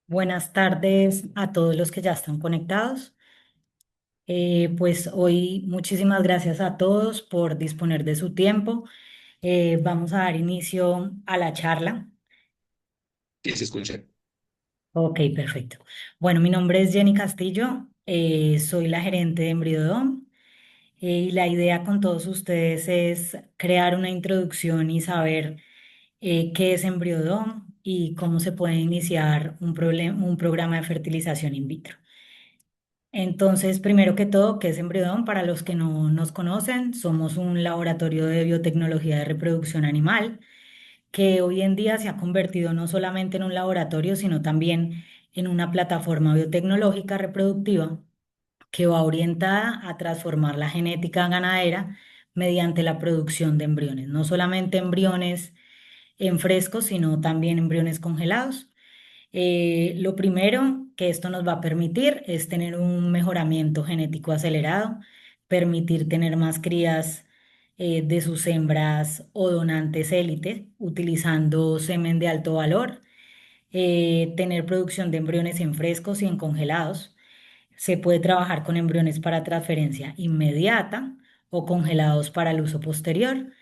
Buenas tardes a todos los que ya están conectados. Pues hoy muchísimas gracias a todos por disponer de su tiempo. Vamos a dar inicio a la charla. Sí, se escucha. Ok, perfecto. Bueno, mi nombre es Jenny Castillo, soy la gerente de Embriodom, y la idea con todos ustedes es crear una introducción y saber qué es Embriodom y cómo se puede iniciar un programa de fertilización in vitro. Entonces, primero que todo, ¿qué es Embriodón? Para los que no nos conocen, somos un laboratorio de biotecnología de reproducción animal que hoy en día se ha convertido no solamente en un laboratorio, sino también en una plataforma biotecnológica reproductiva que va orientada a transformar la genética ganadera mediante la producción de embriones, no solamente embriones en fresco, sino también embriones congelados. Lo primero que esto nos va a permitir es tener un mejoramiento genético acelerado, permitir tener más crías de sus hembras o donantes élite utilizando semen de alto valor, tener producción de embriones en frescos y en congelados. Se puede trabajar con embriones para transferencia inmediata o congelados para el uso posterior.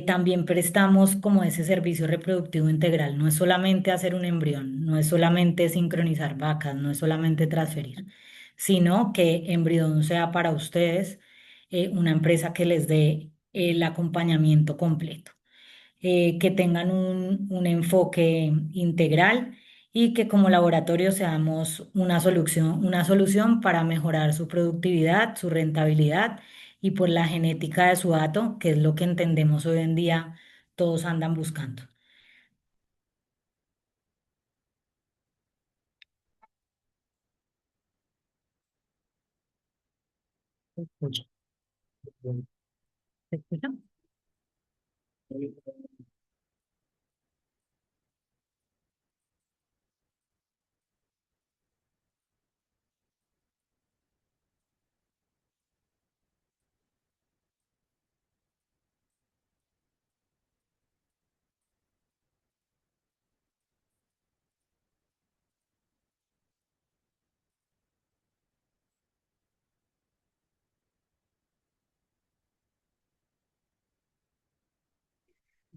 También prestamos como ese servicio reproductivo integral. No es solamente hacer un embrión, no es solamente sincronizar vacas, no es solamente transferir, sino que Embrión sea para ustedes una empresa que les dé el acompañamiento completo, que tengan un enfoque integral y que como laboratorio seamos una solución para mejorar su productividad, su rentabilidad y por la genética de su hato, que es lo que entendemos hoy en día todos andan buscando. ¿Se escucha? ¿Se escucha?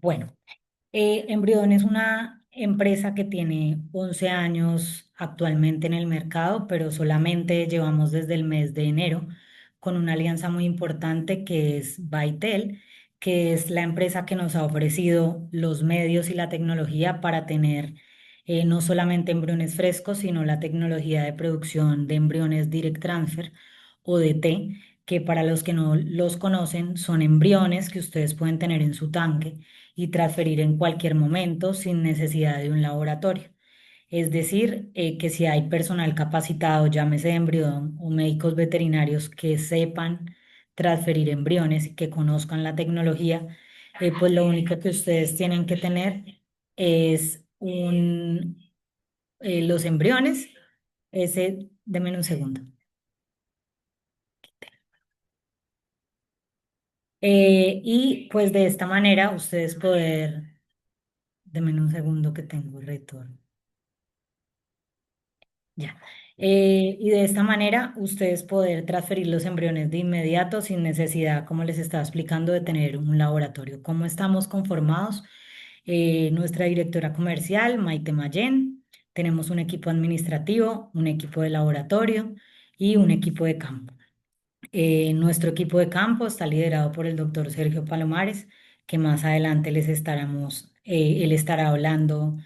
Bueno. Embrión es una empresa que tiene 11 años actualmente en el mercado, pero solamente llevamos desde el mes de enero con una alianza muy importante que es Bytel, que es la empresa que nos ha ofrecido los medios y la tecnología para tener no solamente embriones frescos, sino la tecnología de producción de embriones Direct Transfer o DT, que para los que no los conocen son embriones que ustedes pueden tener en su tanque y transferir en cualquier momento sin necesidad de un laboratorio. Es decir, que si hay personal capacitado, llámese de embrión o médicos veterinarios que sepan transferir embriones y que conozcan la tecnología, pues lo único que ustedes tienen que tener es los embriones. Deme un segundo. Y pues de esta manera ustedes deme un segundo que tengo retorno. Ya. Y de esta manera ustedes poder transferir los embriones de inmediato sin necesidad, como les estaba explicando, de tener un laboratorio. ¿Cómo estamos conformados? Nuestra directora comercial, Maite Mayén, tenemos un equipo administrativo, un equipo de laboratorio y un equipo de campo. Nuestro equipo de campo está liderado por el doctor Sergio Palomares, que más adelante él estará hablando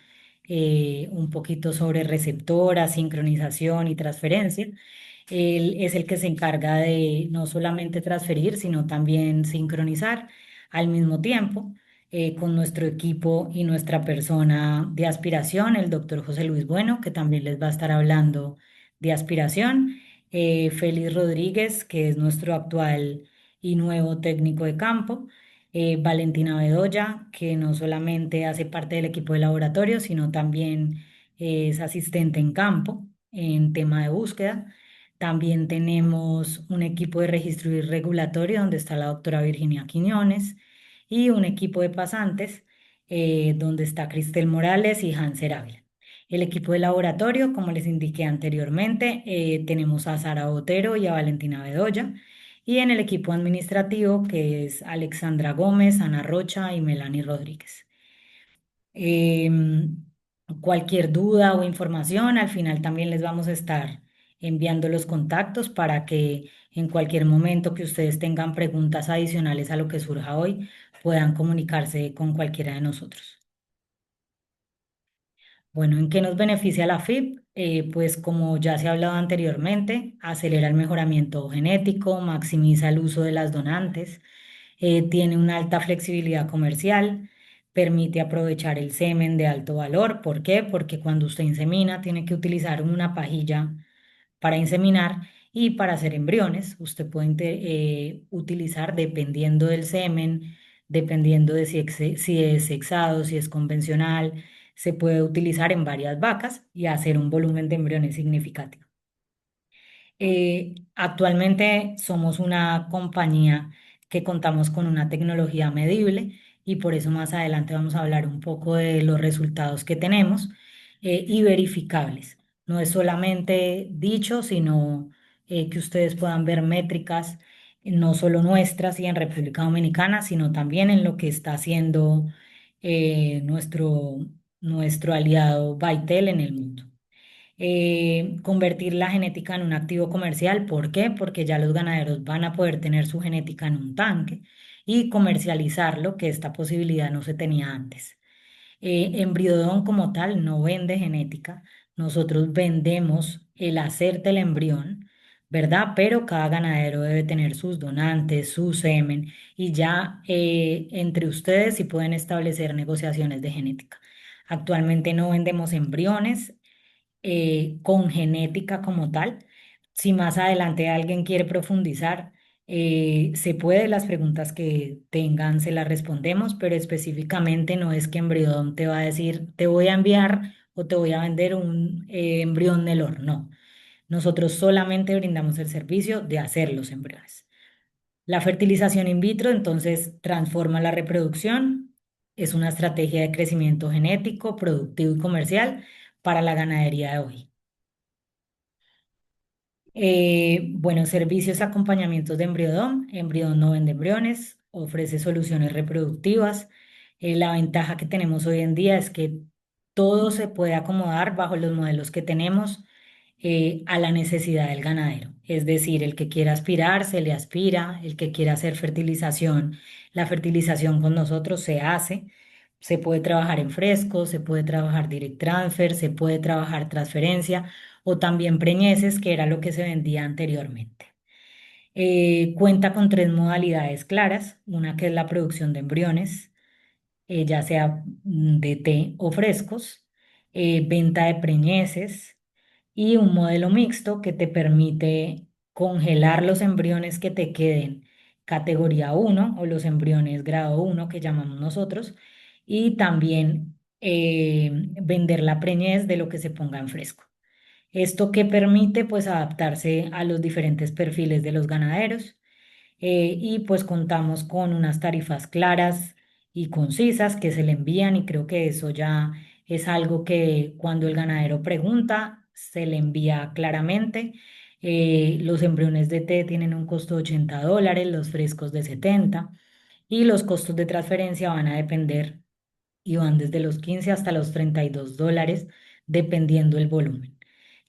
un poquito sobre receptora, sincronización y transferencia. Él es el que se encarga de no solamente transferir, sino también sincronizar al mismo tiempo con nuestro equipo y nuestra persona de aspiración, el doctor José Luis Bueno, que también les va a estar hablando de aspiración. Félix Rodríguez, que es nuestro actual y nuevo técnico de campo. Valentina Bedoya, que no solamente hace parte del equipo de laboratorio, sino también es asistente en campo en tema de búsqueda. También tenemos un equipo de registro y regulatorio donde está la doctora Virginia Quiñones y un equipo de pasantes donde está Cristel Morales y Hanser Ávila. El equipo de laboratorio, como les indiqué anteriormente, tenemos a Sara Botero y a Valentina Bedoya. Y en el equipo administrativo, que es Alexandra Gómez, Ana Rocha y Melanie Rodríguez. Em, Cualquier duda o información, al final también les vamos a estar enviando los contactos para que en cualquier momento que ustedes tengan preguntas adicionales a lo que surja hoy, puedan comunicarse con cualquiera de nosotros. Bueno, ¿en qué nos beneficia la FIP? Pues como ya se ha hablado anteriormente, acelera el mejoramiento genético, maximiza el uso de las donantes, tiene una alta flexibilidad comercial, permite aprovechar el semen de alto valor. ¿Por qué? Porque cuando usted insemina tiene que utilizar una pajilla para inseminar y para hacer embriones. Usted puede utilizar dependiendo del semen, dependiendo de si es sexado, si es convencional, se puede utilizar en varias vacas y hacer un volumen de embriones significativo. Actualmente somos una compañía que contamos con una tecnología medible y por eso más adelante vamos a hablar un poco de los resultados que tenemos y verificables. No es solamente dicho, sino que ustedes puedan ver métricas, no solo nuestras y en República Dominicana, sino también en lo que está haciendo nuestro aliado Bytel en el mundo. Convertir la genética en un activo comercial. ¿Por qué? Porque ya los ganaderos van a poder tener su genética en un tanque y comercializarlo, que esta posibilidad no se tenía antes. Embriodón como tal no vende genética, nosotros vendemos el hacerte el embrión, ¿verdad? Pero cada ganadero debe tener sus donantes, su semen y ya entre ustedes sí pueden establecer negociaciones de genética. Actualmente no vendemos embriones con genética como tal. Si más adelante alguien quiere profundizar, se puede, las preguntas que tengan se las respondemos, pero específicamente no es que Embriodón te va a decir, te voy a enviar o te voy a vender un embrión Nelor, no. Nosotros solamente brindamos el servicio de hacer los embriones. La fertilización in vitro entonces transforma la reproducción, es una estrategia de crecimiento genético, productivo y comercial para la ganadería de hoy. Bueno, servicios, acompañamientos de embriodón. Embriodón no vende embriones, ofrece soluciones reproductivas. La ventaja que tenemos hoy en día es que todo se puede acomodar bajo los modelos que tenemos a la necesidad del ganadero. Es decir, el que quiera aspirar, se le aspira, el que quiera hacer fertilización, la fertilización con nosotros se hace. Se puede trabajar en fresco, se puede trabajar direct transfer, se puede trabajar transferencia o también preñeces, que era lo que se vendía anteriormente. Cuenta con tres modalidades claras, una que es la producción de embriones, ya sea de té o frescos, venta de preñeces y un modelo mixto que te permite congelar los embriones que te queden categoría uno o los embriones grado uno que llamamos nosotros y también vender la preñez de lo que se ponga en fresco. Esto que permite pues adaptarse a los diferentes perfiles de los ganaderos y pues contamos con unas tarifas claras y concisas que se le envían y creo que eso ya es algo que cuando el ganadero pregunta se le envía claramente. Los embriones de té tienen un costo de $80, los frescos de 70 y los costos de transferencia van a depender y van desde los 15 hasta los $32, dependiendo el volumen.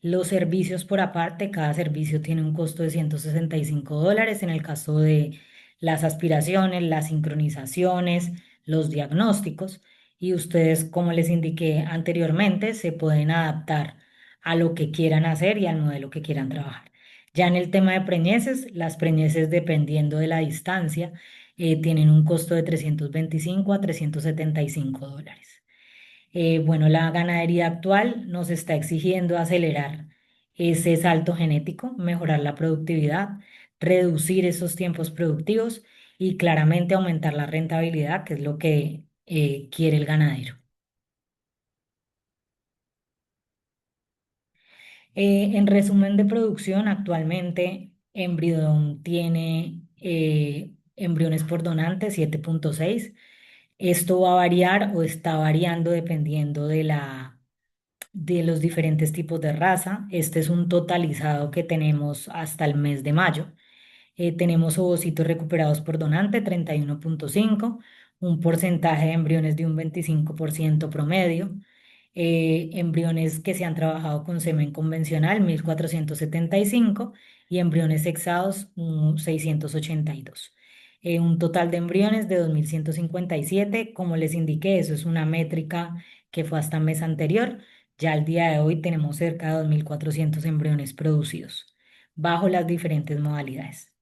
Los servicios por aparte, cada servicio tiene un costo de $165 en el caso de las aspiraciones, las sincronizaciones, los diagnósticos. Y ustedes, como les indiqué anteriormente, se pueden adaptar a lo que quieran hacer y al modelo que quieran trabajar. Ya en el tema de preñeces, las preñeces dependiendo de la distancia tienen un costo de $325 a $375. Bueno, la ganadería actual nos está exigiendo acelerar ese salto genético, mejorar la productividad, reducir esos tiempos productivos y claramente aumentar la rentabilidad, que es lo que quiere el ganadero. En resumen de producción, actualmente Embridón tiene embriones por donante 7,6. Esto va a variar o está variando dependiendo de de los diferentes tipos de raza. Este es un totalizado que tenemos hasta el mes de mayo. Tenemos ovocitos recuperados por donante, 31,5, un porcentaje de embriones de un 25% promedio, embriones que se han trabajado con semen convencional, 1.475, y embriones sexados, 682. Un total de embriones de 2.157. Como les indiqué, eso es una métrica que fue hasta el mes anterior. Ya al día de hoy tenemos cerca de 2.400 embriones producidos bajo las diferentes modalidades.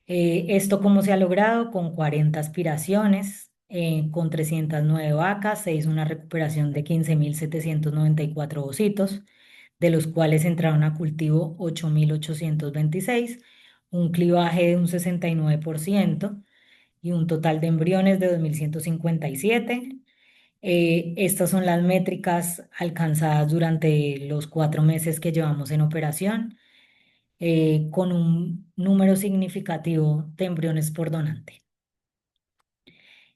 ¿Esto cómo se ha logrado? Con 40 aspiraciones, con 309 vacas, se hizo una recuperación de 15.794 ositos, de los cuales entraron a cultivo 8.826, un clivaje de un 69% y un total de embriones de 2.157. Estas son las métricas alcanzadas durante los 4 meses que llevamos en operación, con un número significativo de embriones por donante.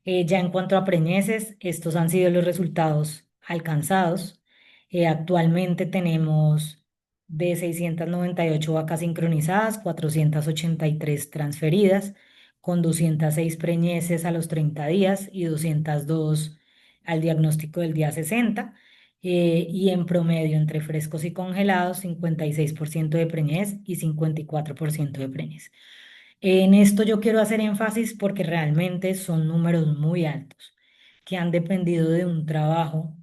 Ya en cuanto a preñeces, estos han sido los resultados alcanzados. Actualmente tenemos de 698 vacas sincronizadas, 483 transferidas, con 206 preñeces a los 30 días y 202 al diagnóstico del día 60. Y en promedio entre frescos y congelados, 56% de preñez y 54% de preñez. En esto yo quiero hacer énfasis porque realmente son números muy altos que han dependido de un trabajo,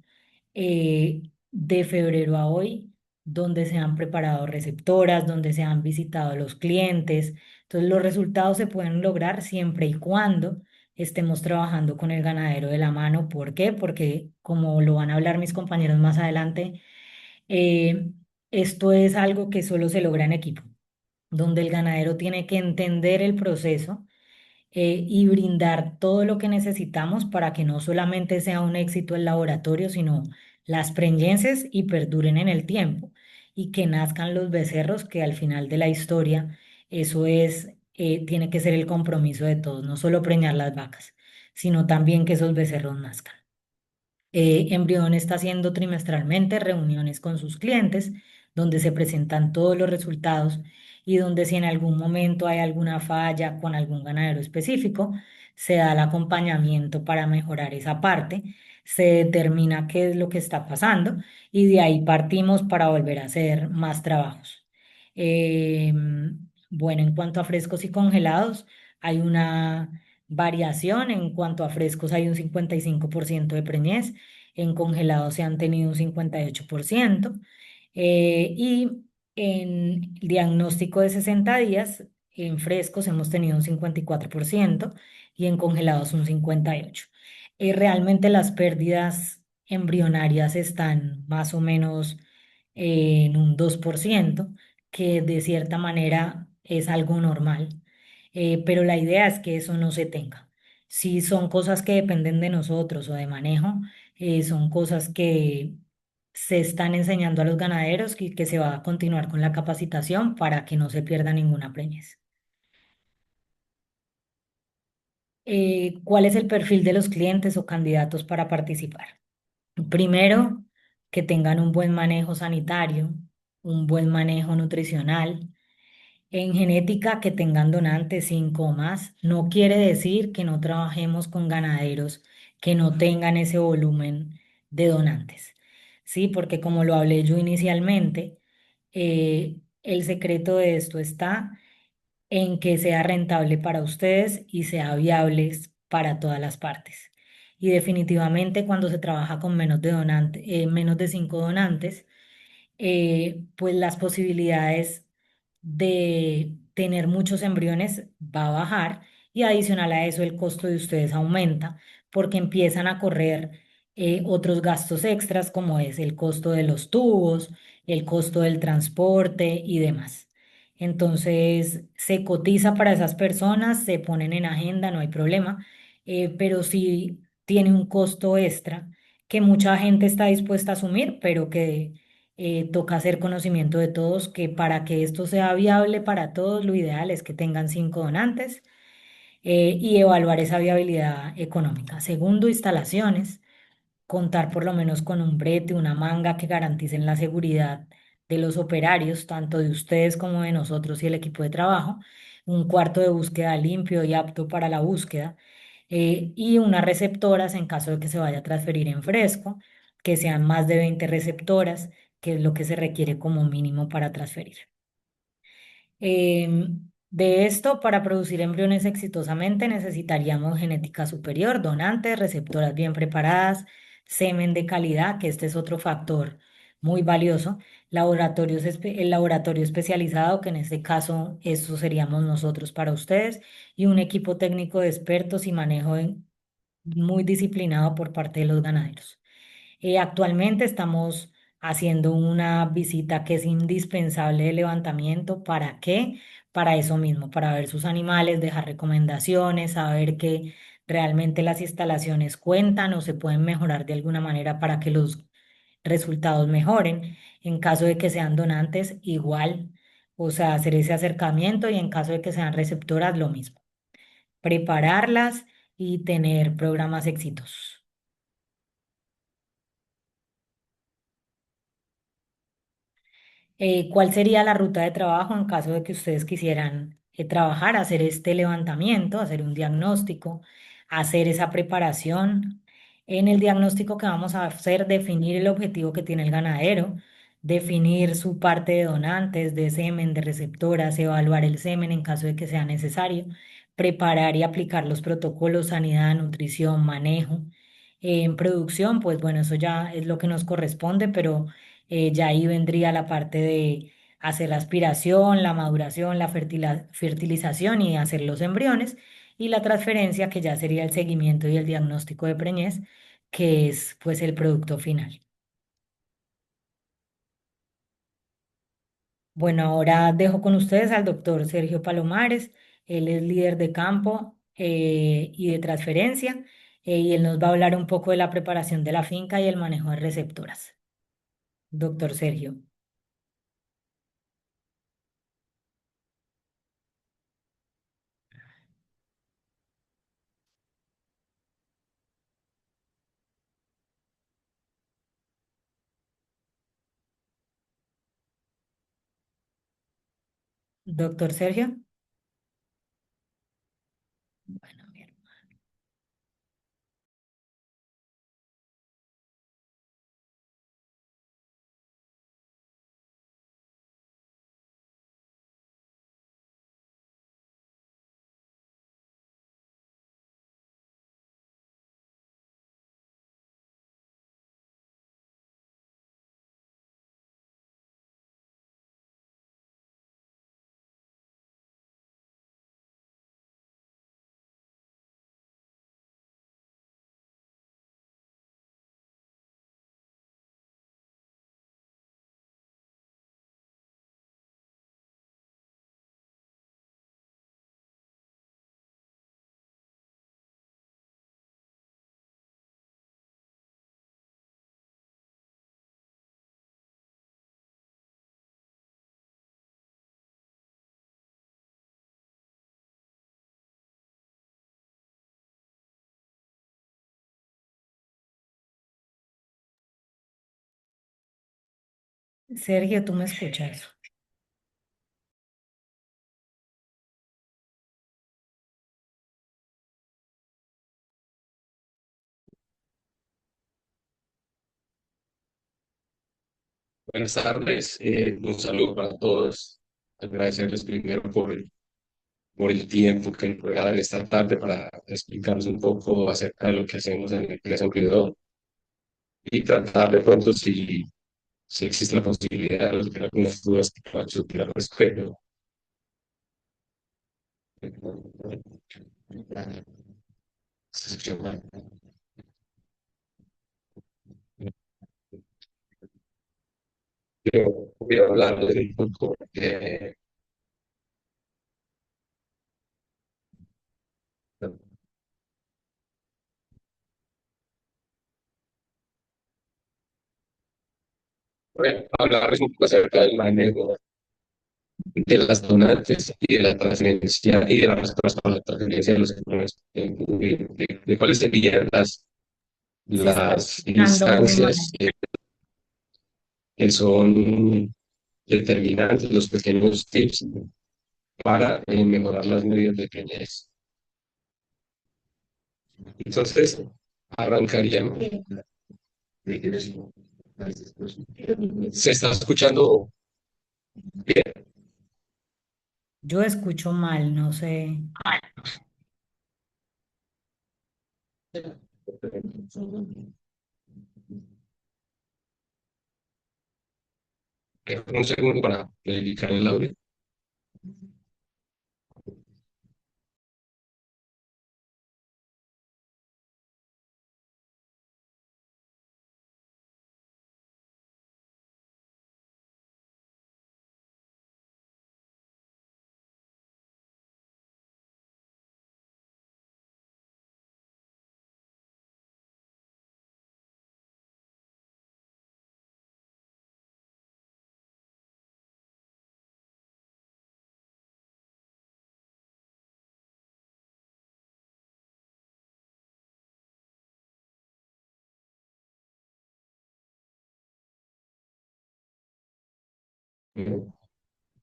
de febrero a hoy, donde se han preparado receptoras, donde se han visitado a los clientes. Entonces los resultados se pueden lograr siempre y cuando estemos trabajando con el ganadero de la mano. ¿Por qué? Porque como lo van a hablar mis compañeros más adelante, eh, esto es algo que solo se logra en equipo, donde el ganadero tiene que entender el proceso, y brindar todo lo que necesitamos para que no solamente sea un éxito el laboratorio, sino las preñeces y perduren en el tiempo y que nazcan los becerros, que al final de la historia eso es, tiene que ser el compromiso de todos, no solo preñar las vacas, sino también que esos becerros nazcan. Embrión está haciendo trimestralmente reuniones con sus clientes donde se presentan todos los resultados y donde si en algún momento hay alguna falla con algún ganadero específico, se da el acompañamiento para mejorar esa parte, se determina qué es lo que está pasando y de ahí partimos para volver a hacer más trabajos. Bueno, en cuanto a frescos y congelados, hay una variación. En cuanto a frescos hay un 55% de preñez, en congelados se han tenido un 58%, y en diagnóstico de 60 días, en frescos hemos tenido un 54% y en congelados un 58%. Realmente las pérdidas embrionarias están más o menos en un 2%, que de cierta manera es algo normal. Pero la idea es que eso no se tenga. Si son cosas que dependen de nosotros o de manejo, son cosas que se están enseñando a los ganaderos y que se va a continuar con la capacitación para que no se pierda ninguna preñez. ¿Cuál es el perfil de los clientes o candidatos para participar? Primero, que tengan un buen manejo sanitario, un buen manejo nutricional. En genética, que tengan donantes 5 o más, no quiere decir que no trabajemos con ganaderos que no tengan ese volumen de donantes. Sí, porque como lo hablé yo inicialmente, el secreto de esto está en que sea rentable para ustedes y sea viable para todas las partes. Y definitivamente cuando se trabaja con menos de 5 donantes, pues las posibilidades de tener muchos embriones va a bajar, y adicional a eso el costo de ustedes aumenta porque empiezan a correr, otros gastos extras como es el costo de los tubos, el costo del transporte y demás. Entonces se cotiza para esas personas, se ponen en agenda, no hay problema, pero sí tiene un costo extra que mucha gente está dispuesta a asumir, pero que toca hacer conocimiento de todos, que para que esto sea viable para todos, lo ideal es que tengan 5 donantes, y evaluar esa viabilidad económica. Segundo, instalaciones. contar por lo menos con un brete, una manga que garanticen la seguridad de los operarios, tanto de ustedes como de nosotros y el equipo de trabajo, un cuarto de búsqueda limpio y apto para la búsqueda, y unas receptoras en caso de que se vaya a transferir en fresco, que sean más de 20 receptoras, que es lo que se requiere como mínimo para transferir. De esto, para producir embriones exitosamente necesitaríamos genética superior, donantes, receptoras bien preparadas, semen de calidad, que este es otro factor muy valioso, el laboratorio especializado, que en este caso eso seríamos nosotros para ustedes, y un equipo técnico de expertos y manejo muy disciplinado por parte de los ganaderos. Actualmente estamos haciendo una visita que es indispensable de levantamiento. ¿Para qué? Para eso mismo, para ver sus animales, dejar recomendaciones, saber que realmente las instalaciones cuentan o se pueden mejorar de alguna manera para que los resultados mejoren. En caso de que sean donantes, igual, o sea, hacer ese acercamiento, y en caso de que sean receptoras, lo mismo. Prepararlas y tener programas exitosos. ¿Cuál sería la ruta de trabajo en caso de que ustedes quisieran trabajar, hacer este levantamiento, hacer un diagnóstico, hacer esa preparación? En el diagnóstico que vamos a hacer, definir el objetivo que tiene el ganadero, definir su parte de donantes, de semen, de receptoras, evaluar el semen en caso de que sea necesario, preparar y aplicar los protocolos, sanidad, nutrición, manejo. En producción, pues bueno, eso ya es lo que nos corresponde, pero ya ahí vendría la parte de hacer la aspiración, la maduración, la fertilización y hacer los embriones, y la transferencia, que ya sería el seguimiento y el diagnóstico de preñez, que es pues el producto final. Bueno, ahora dejo con ustedes al doctor Sergio Palomares. Él es líder de campo y de transferencia, y él nos va a hablar un poco de la preparación de la finca y el manejo de receptoras. Doctor Sergio. Doctor Sergio. Bueno, bien. Sergio, ¿tú me escuchas? Buenas tardes, un saludo para todos. Agradecerles primero por el tiempo que nos regalan esta tarde para explicarnos un poco acerca de lo que hacemos en la empresa Uridón y tratar de pronto si existe la posibilidad de resolver algunas dudas que puedan surgir al respecto. Se escucha mal. Yo voy a hablar de un poco. Bueno, hablarles un poco acerca del manejo de las donantes y de la transferencia y de las respuestas para la transferencia de los embriones, de cuáles serían Se está las escuchando muy instancias mal. que son determinantes, los pequeños tips para mejorar las medidas de pequeñez. Entonces, arrancaríamos. ¿Se está escuchando bien? Yo escucho mal, no sé. Un segundo para verificar el audio.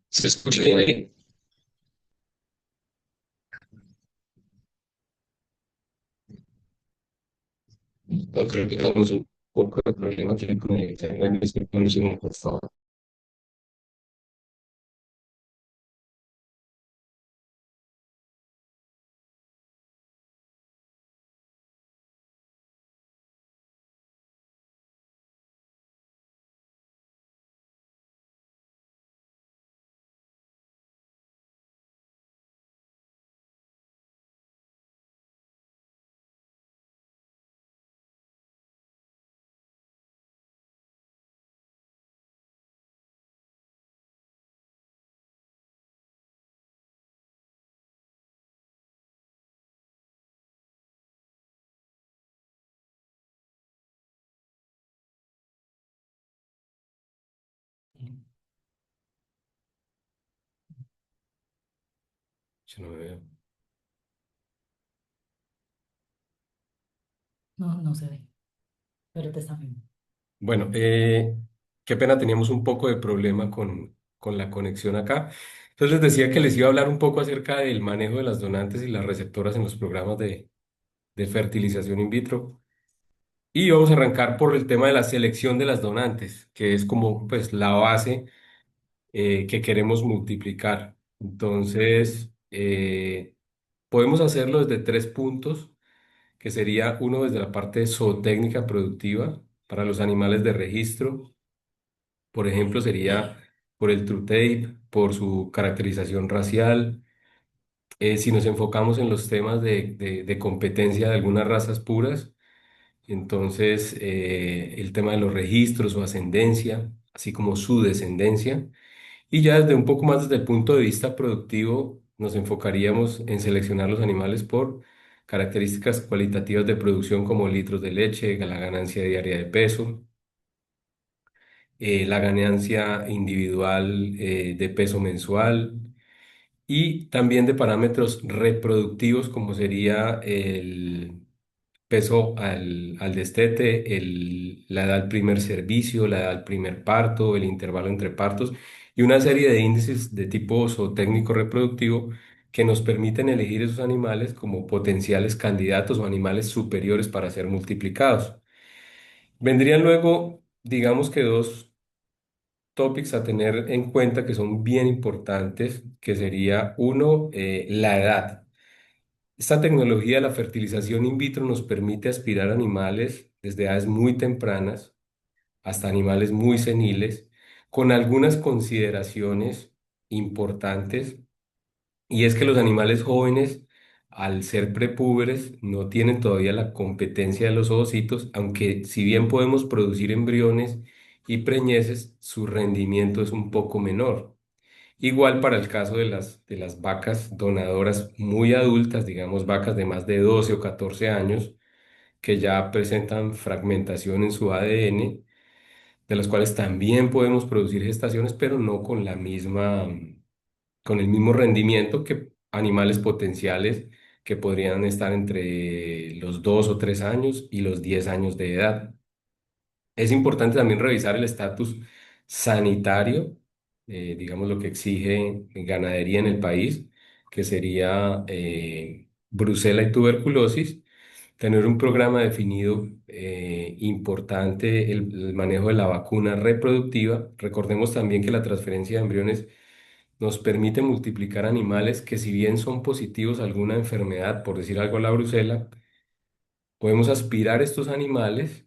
¿Se escucha bien ahí? No, creo que tenemos un poco de problema aquí con el internet. Disculpen un segundo, por favor. Yo no me veo. No, no se ve, pero te está viendo. Bueno, qué pena, teníamos un poco de problema con la conexión acá. Entonces les decía que les iba a hablar un poco acerca del manejo de las donantes y las receptoras en los programas de fertilización in vitro. Y vamos a arrancar por el tema de la selección de las donantes, que es como pues la base que queremos multiplicar. Entonces, podemos hacerlo desde tres puntos, que sería uno desde la parte zootécnica productiva para los animales de registro. Por ejemplo, sería por el True Tape, por su caracterización racial. Si nos enfocamos en los temas de competencia de algunas razas puras, entonces el tema de los registros o ascendencia, así como su descendencia. Y ya desde un poco más desde el punto de vista productivo, nos enfocaríamos en seleccionar los animales por características cualitativas de producción como litros de leche, la ganancia diaria de peso, la ganancia individual de peso mensual y también de parámetros reproductivos como sería el peso al destete, la edad al primer servicio, la edad al primer parto, el intervalo entre partos y una serie de índices de tipo zootécnico reproductivo que nos permiten elegir esos animales como potenciales candidatos o animales superiores para ser multiplicados. Vendrían luego, digamos que dos topics a tener en cuenta que son bien importantes, que sería uno, la edad. Esta tecnología de la fertilización in vitro nos permite aspirar animales desde edades muy tempranas hasta animales muy seniles, con algunas consideraciones importantes, y es que los animales jóvenes, al ser prepúberes, no tienen todavía la competencia de los ovocitos, aunque si bien podemos producir embriones y preñeces, su rendimiento es un poco menor. Igual para el caso de las vacas donadoras muy adultas, digamos vacas de más de 12 o 14 años, que ya presentan fragmentación en su ADN, de las cuales también podemos producir gestaciones, pero no con con el mismo rendimiento que animales potenciales que podrían estar entre los 2 o 3 años y los 10 años de edad. Es importante también revisar el estatus sanitario, digamos lo que exige ganadería en el país, que sería brucela y tuberculosis, tener un programa definido importante, el manejo de la vacuna reproductiva. Recordemos también que la transferencia de embriones nos permite multiplicar animales que si bien son positivos a alguna enfermedad, por decir algo la brucela, podemos aspirar estos animales,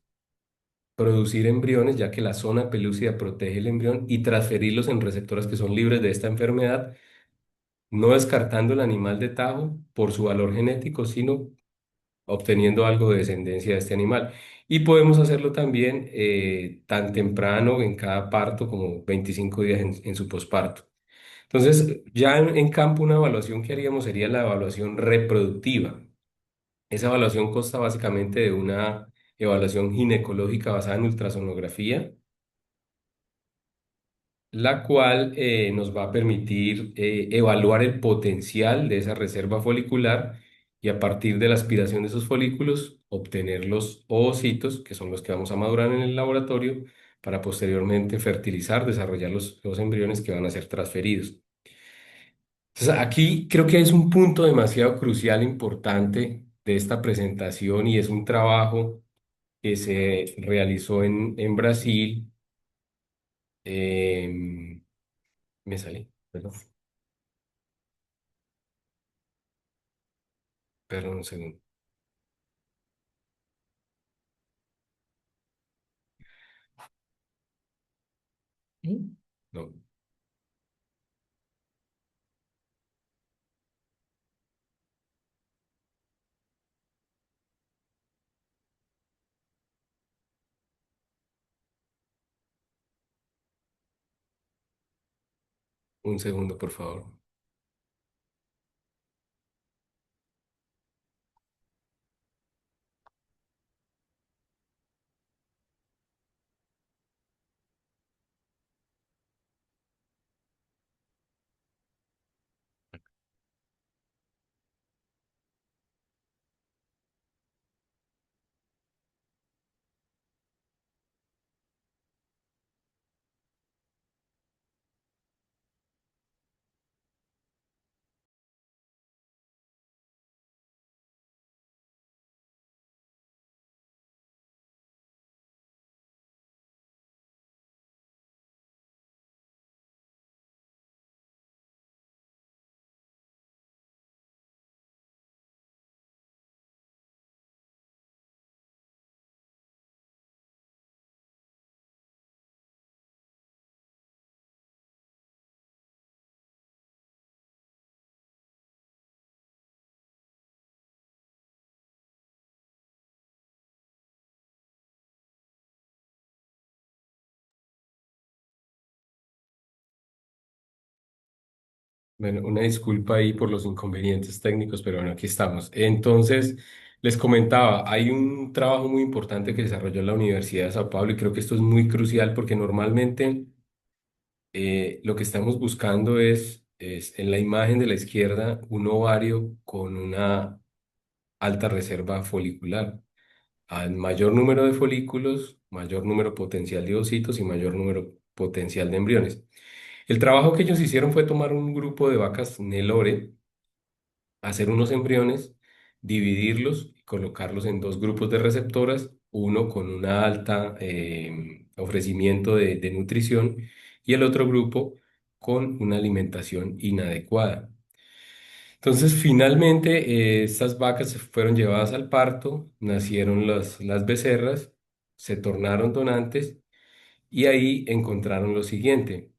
producir embriones, ya que la zona pelúcida protege el embrión, y transferirlos en receptores que son libres de esta enfermedad, no descartando el animal de tajo por su valor genético, sino obteniendo algo de descendencia de este animal. Y podemos hacerlo también tan temprano en cada parto como 25 días en su posparto. Entonces, ya en campo una evaluación que haríamos sería la evaluación reproductiva. Esa evaluación consta básicamente de una evaluación ginecológica basada en ultrasonografía, la cual nos va a permitir evaluar el potencial de esa reserva folicular y a partir de la aspiración de esos folículos obtener los ovocitos, que son los que vamos a madurar en el laboratorio, para posteriormente fertilizar, desarrollar los embriones que van a ser transferidos. Entonces, aquí creo que es un punto demasiado crucial, importante de esta presentación, y es un trabajo que se realizó en Brasil. Me salí, perdón, perdón un segundo. ¿Sí? No, un segundo, por favor. Bueno, una disculpa ahí por los inconvenientes técnicos, pero bueno, aquí estamos. Entonces, les comentaba, hay un trabajo muy importante que desarrolló la Universidad de Sao Paulo y creo que esto es muy crucial porque normalmente lo que estamos buscando es en la imagen de la izquierda un ovario con una alta reserva folicular. Al mayor número de folículos, mayor número potencial de ovocitos y mayor número potencial de embriones. El trabajo que ellos hicieron fue tomar un grupo de vacas Nelore, hacer unos embriones, dividirlos y colocarlos en dos grupos de receptoras, uno con una alta ofrecimiento de nutrición y el otro grupo con una alimentación inadecuada. Entonces, finalmente, estas vacas fueron llevadas al parto, nacieron las becerras, se tornaron donantes y ahí encontraron lo siguiente,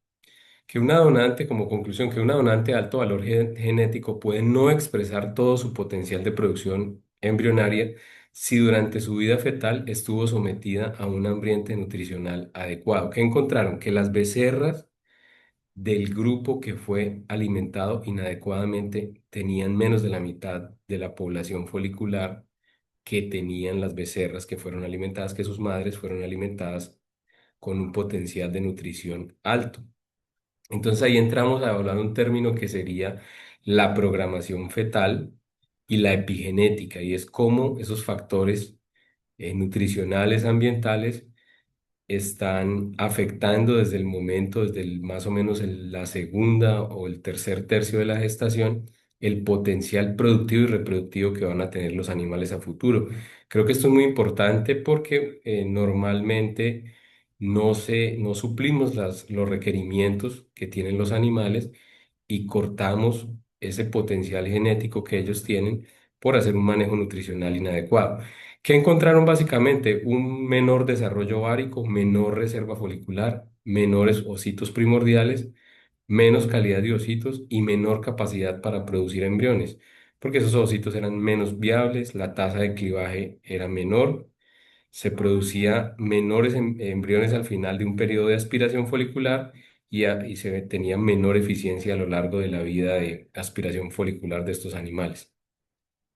que una donante, como conclusión, que una donante de alto valor genético puede no expresar todo su potencial de producción embrionaria si durante su vida fetal estuvo sometida a un ambiente nutricional adecuado. ¿Qué encontraron? Que las becerras del grupo que fue alimentado inadecuadamente tenían menos de la mitad de la población folicular que tenían las becerras que fueron alimentadas, que sus madres fueron alimentadas con un potencial de nutrición alto. Entonces ahí entramos a hablar de un término que sería la programación fetal. y la epigenética, y es cómo esos factores nutricionales, ambientales, están afectando desde el momento, desde más o menos la segunda o el tercer tercio de la gestación, el potencial productivo y reproductivo que van a tener los animales a futuro. Creo que esto es muy importante porque normalmente no suplimos los requerimientos que tienen los animales y cortamos ese potencial genético que ellos tienen por hacer un manejo nutricional inadecuado. ¿Qué encontraron básicamente? Un menor desarrollo ovárico, menor reserva folicular, menores ocitos primordiales, menos calidad de ocitos y menor capacidad para producir embriones, porque esos ocitos eran menos viables, la tasa de clivaje era menor, se producía menores embriones al final de un periodo de aspiración folicular y se tenía menor eficiencia a lo largo de la vida de aspiración folicular de estos animales.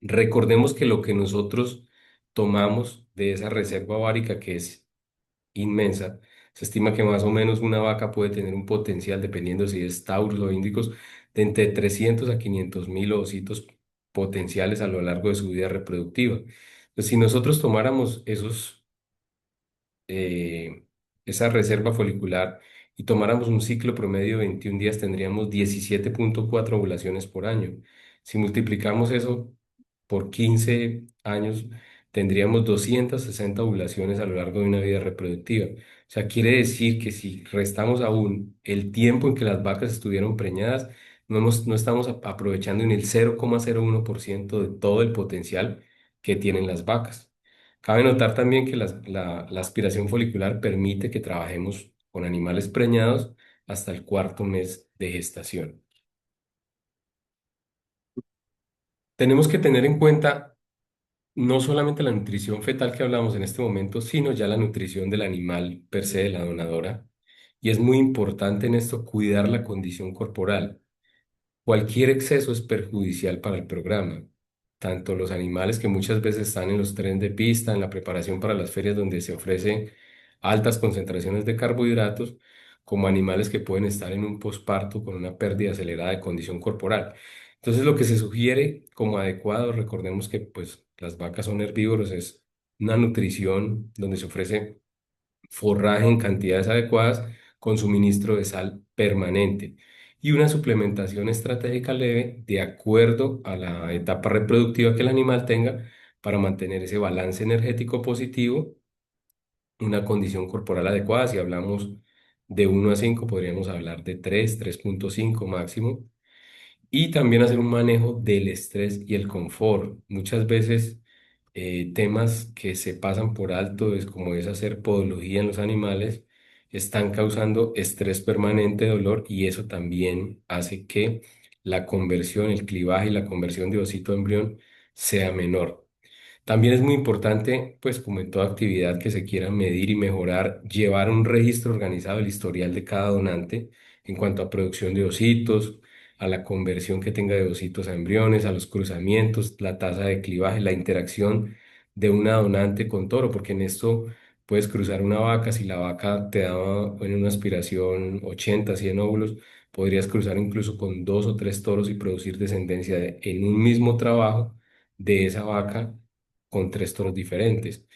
Recordemos que lo que nosotros tomamos de esa reserva ovárica, que es inmensa, se estima que más o menos una vaca puede tener un potencial, dependiendo si es tauros o índicos, de entre 300 a 500 mil ovocitos potenciales a lo largo de su vida reproductiva. Entonces, si nosotros tomáramos eh, esa reserva folicular y tomáramos un ciclo promedio de 21 días, tendríamos 17,4 ovulaciones por año. Si multiplicamos eso por 15 años, tendríamos 260 ovulaciones a lo largo de una vida reproductiva. O sea, quiere decir que si restamos aún el tiempo en que las vacas estuvieron preñadas, no estamos aprovechando ni el 0,01% de todo el potencial que tienen las vacas. Cabe notar también que la aspiración folicular permite que trabajemos con animales preñados hasta el cuarto mes de gestación. Tenemos que tener en cuenta no solamente la nutrición fetal que hablamos en este momento, sino ya la nutrición del animal per se, de la donadora. Y es muy importante en esto cuidar la condición corporal. Cualquier exceso es perjudicial para el programa. Tanto los animales que muchas veces están en los trenes de pista, en la preparación para las ferias donde se ofrecen altas concentraciones de carbohidratos, como animales que pueden estar en un posparto con una pérdida acelerada de condición corporal. Entonces, lo que se sugiere como adecuado, recordemos que pues las vacas son herbívoros, es una nutrición donde se ofrece forraje en cantidades adecuadas con suministro de sal permanente y una suplementación estratégica leve de acuerdo a la etapa reproductiva que el animal tenga para mantener ese balance energético positivo, una condición corporal adecuada. Si hablamos de 1 a 5 podríamos hablar de 3,5 máximo, y también hacer un manejo del estrés y el confort. Muchas veces temas que se pasan por alto, es como es hacer podología en los animales, están causando estrés permanente, dolor, y eso también hace que la conversión, el clivaje y la conversión de ovocito a embrión sea menor. También es muy importante, pues como en toda actividad que se quiera medir y mejorar, llevar un registro organizado del historial de cada donante en cuanto a producción de ositos, a la conversión que tenga de ositos a embriones, a los cruzamientos, la tasa de clivaje, la interacción de una donante con toro, porque en esto puedes cruzar una vaca. Si la vaca te daba en una aspiración 80, 100 óvulos, podrías cruzar incluso con 2 o 3 toros y producir descendencia en un mismo trabajo de esa vaca con 3 toros diferentes.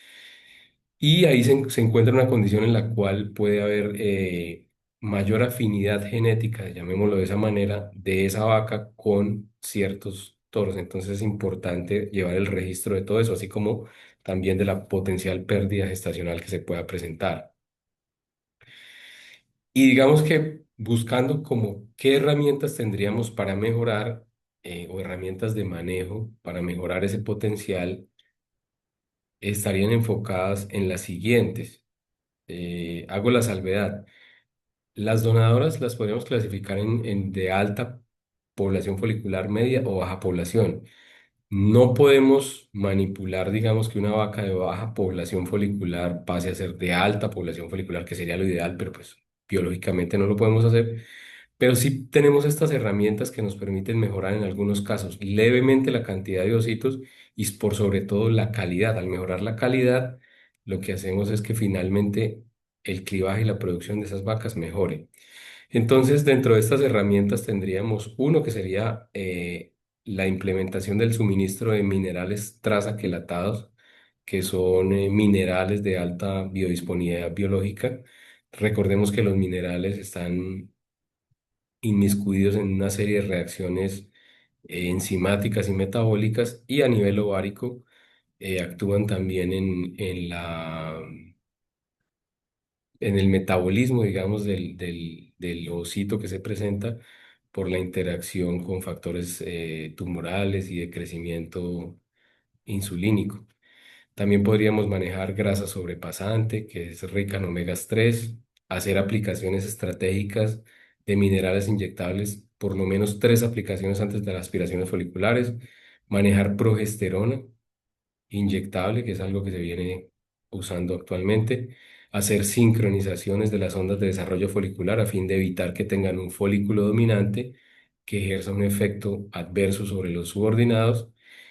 Y ahí se encuentra una condición en la cual puede haber mayor afinidad genética, llamémoslo de esa manera, de esa vaca con ciertos toros. Entonces es importante llevar el registro de todo eso, así como también de la potencial pérdida gestacional que se pueda presentar. Y digamos que buscando como qué herramientas tendríamos para mejorar o herramientas de manejo para mejorar ese potencial, estarían enfocadas en las siguientes. Hago la salvedad. Las donadoras las podríamos clasificar en de alta población folicular, media o baja población. No podemos manipular, digamos, que una vaca de baja población folicular pase a ser de alta población folicular, que sería lo ideal, pero pues biológicamente no lo podemos hacer. Pero sí tenemos estas herramientas que nos permiten mejorar en algunos casos levemente la cantidad de ositos y por sobre todo la calidad. Al mejorar la calidad, lo que hacemos es que finalmente el clivaje y la producción de esas vacas mejore. Entonces, dentro de estas herramientas tendríamos uno que sería la implementación del suministro de minerales traza quelatados, que son minerales de alta biodisponibilidad biológica. Recordemos que los minerales están inmiscuidos en una serie de reacciones enzimáticas y metabólicas y a nivel ovárico actúan también en el metabolismo, digamos, del ovocito que se presenta por la interacción con factores tumorales y de crecimiento insulínico. También podríamos manejar grasa sobrepasante, que es rica en omegas 3, hacer aplicaciones estratégicas de minerales inyectables, por lo menos 3 aplicaciones antes de las aspiraciones foliculares, manejar progesterona inyectable, que es algo que se viene usando actualmente, hacer sincronizaciones de las ondas de desarrollo folicular a fin de evitar que tengan un folículo dominante que ejerza un efecto adverso sobre los subordinados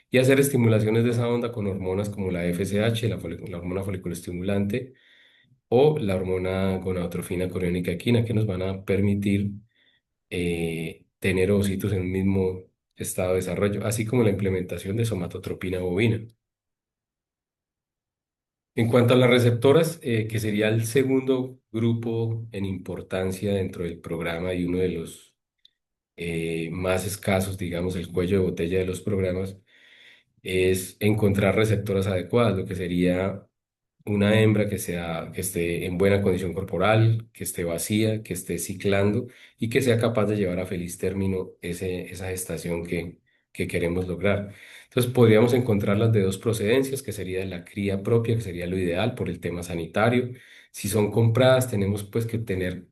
y hacer estimulaciones de esa onda con hormonas como la FSH, la hormona foliculoestimulante o la hormona gonadotrofina coriónica equina, que nos van a permitir tener ovocitos en un mismo estado de desarrollo, así como la implementación de somatotropina bovina. En cuanto a las receptoras, que sería el segundo grupo en importancia dentro del programa y uno de los más escasos, digamos, el cuello de botella de los programas, es encontrar receptoras adecuadas, lo que sería una hembra que esté en buena condición corporal, que esté vacía, que esté ciclando y que sea capaz de llevar a feliz término esa gestación que queremos lograr. Entonces podríamos encontrarlas de dos procedencias, que sería la cría propia, que sería lo ideal por el tema sanitario. Si son compradas, tenemos pues que tener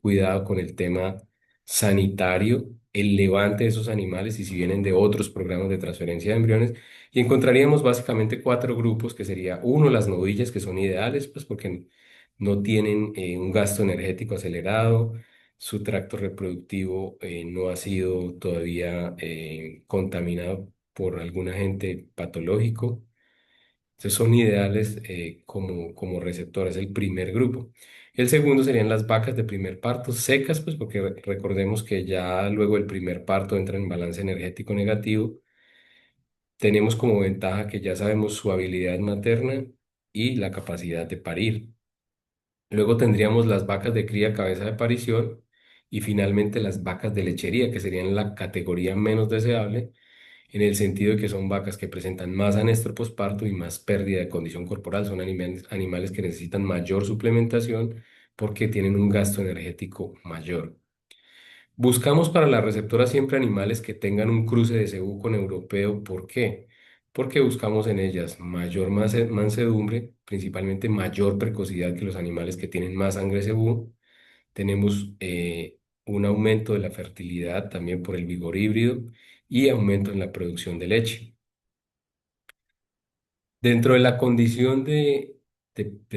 cuidado con el tema sanitario, el levante de esos animales y si vienen de otros programas de transferencia de embriones y encontraríamos básicamente 4 grupos, que sería uno, las novillas, que son ideales, pues porque no tienen un gasto energético acelerado, su tracto reproductivo no ha sido todavía contaminado por algún agente patológico. Entonces son ideales como receptoras, el primer grupo. El segundo serían las vacas de primer parto secas, pues porque recordemos que ya luego el primer parto entra en balance energético negativo. Tenemos como ventaja que ya sabemos su habilidad materna y la capacidad de parir. Luego tendríamos las vacas de cría cabeza de parición y finalmente las vacas de lechería, que serían la categoría menos deseable, en el sentido de que son vacas que presentan más anestro posparto y más pérdida de condición corporal. Son animales que necesitan mayor suplementación porque tienen un gasto energético mayor. Buscamos para la receptora siempre animales que tengan un cruce de cebú con europeo. ¿Por qué? Porque buscamos en ellas mayor mansedumbre, principalmente mayor precocidad que los animales que tienen más sangre cebú. Tenemos un aumento de la fertilidad también por el vigor híbrido y aumento en la producción de leche. Dentro de la condición de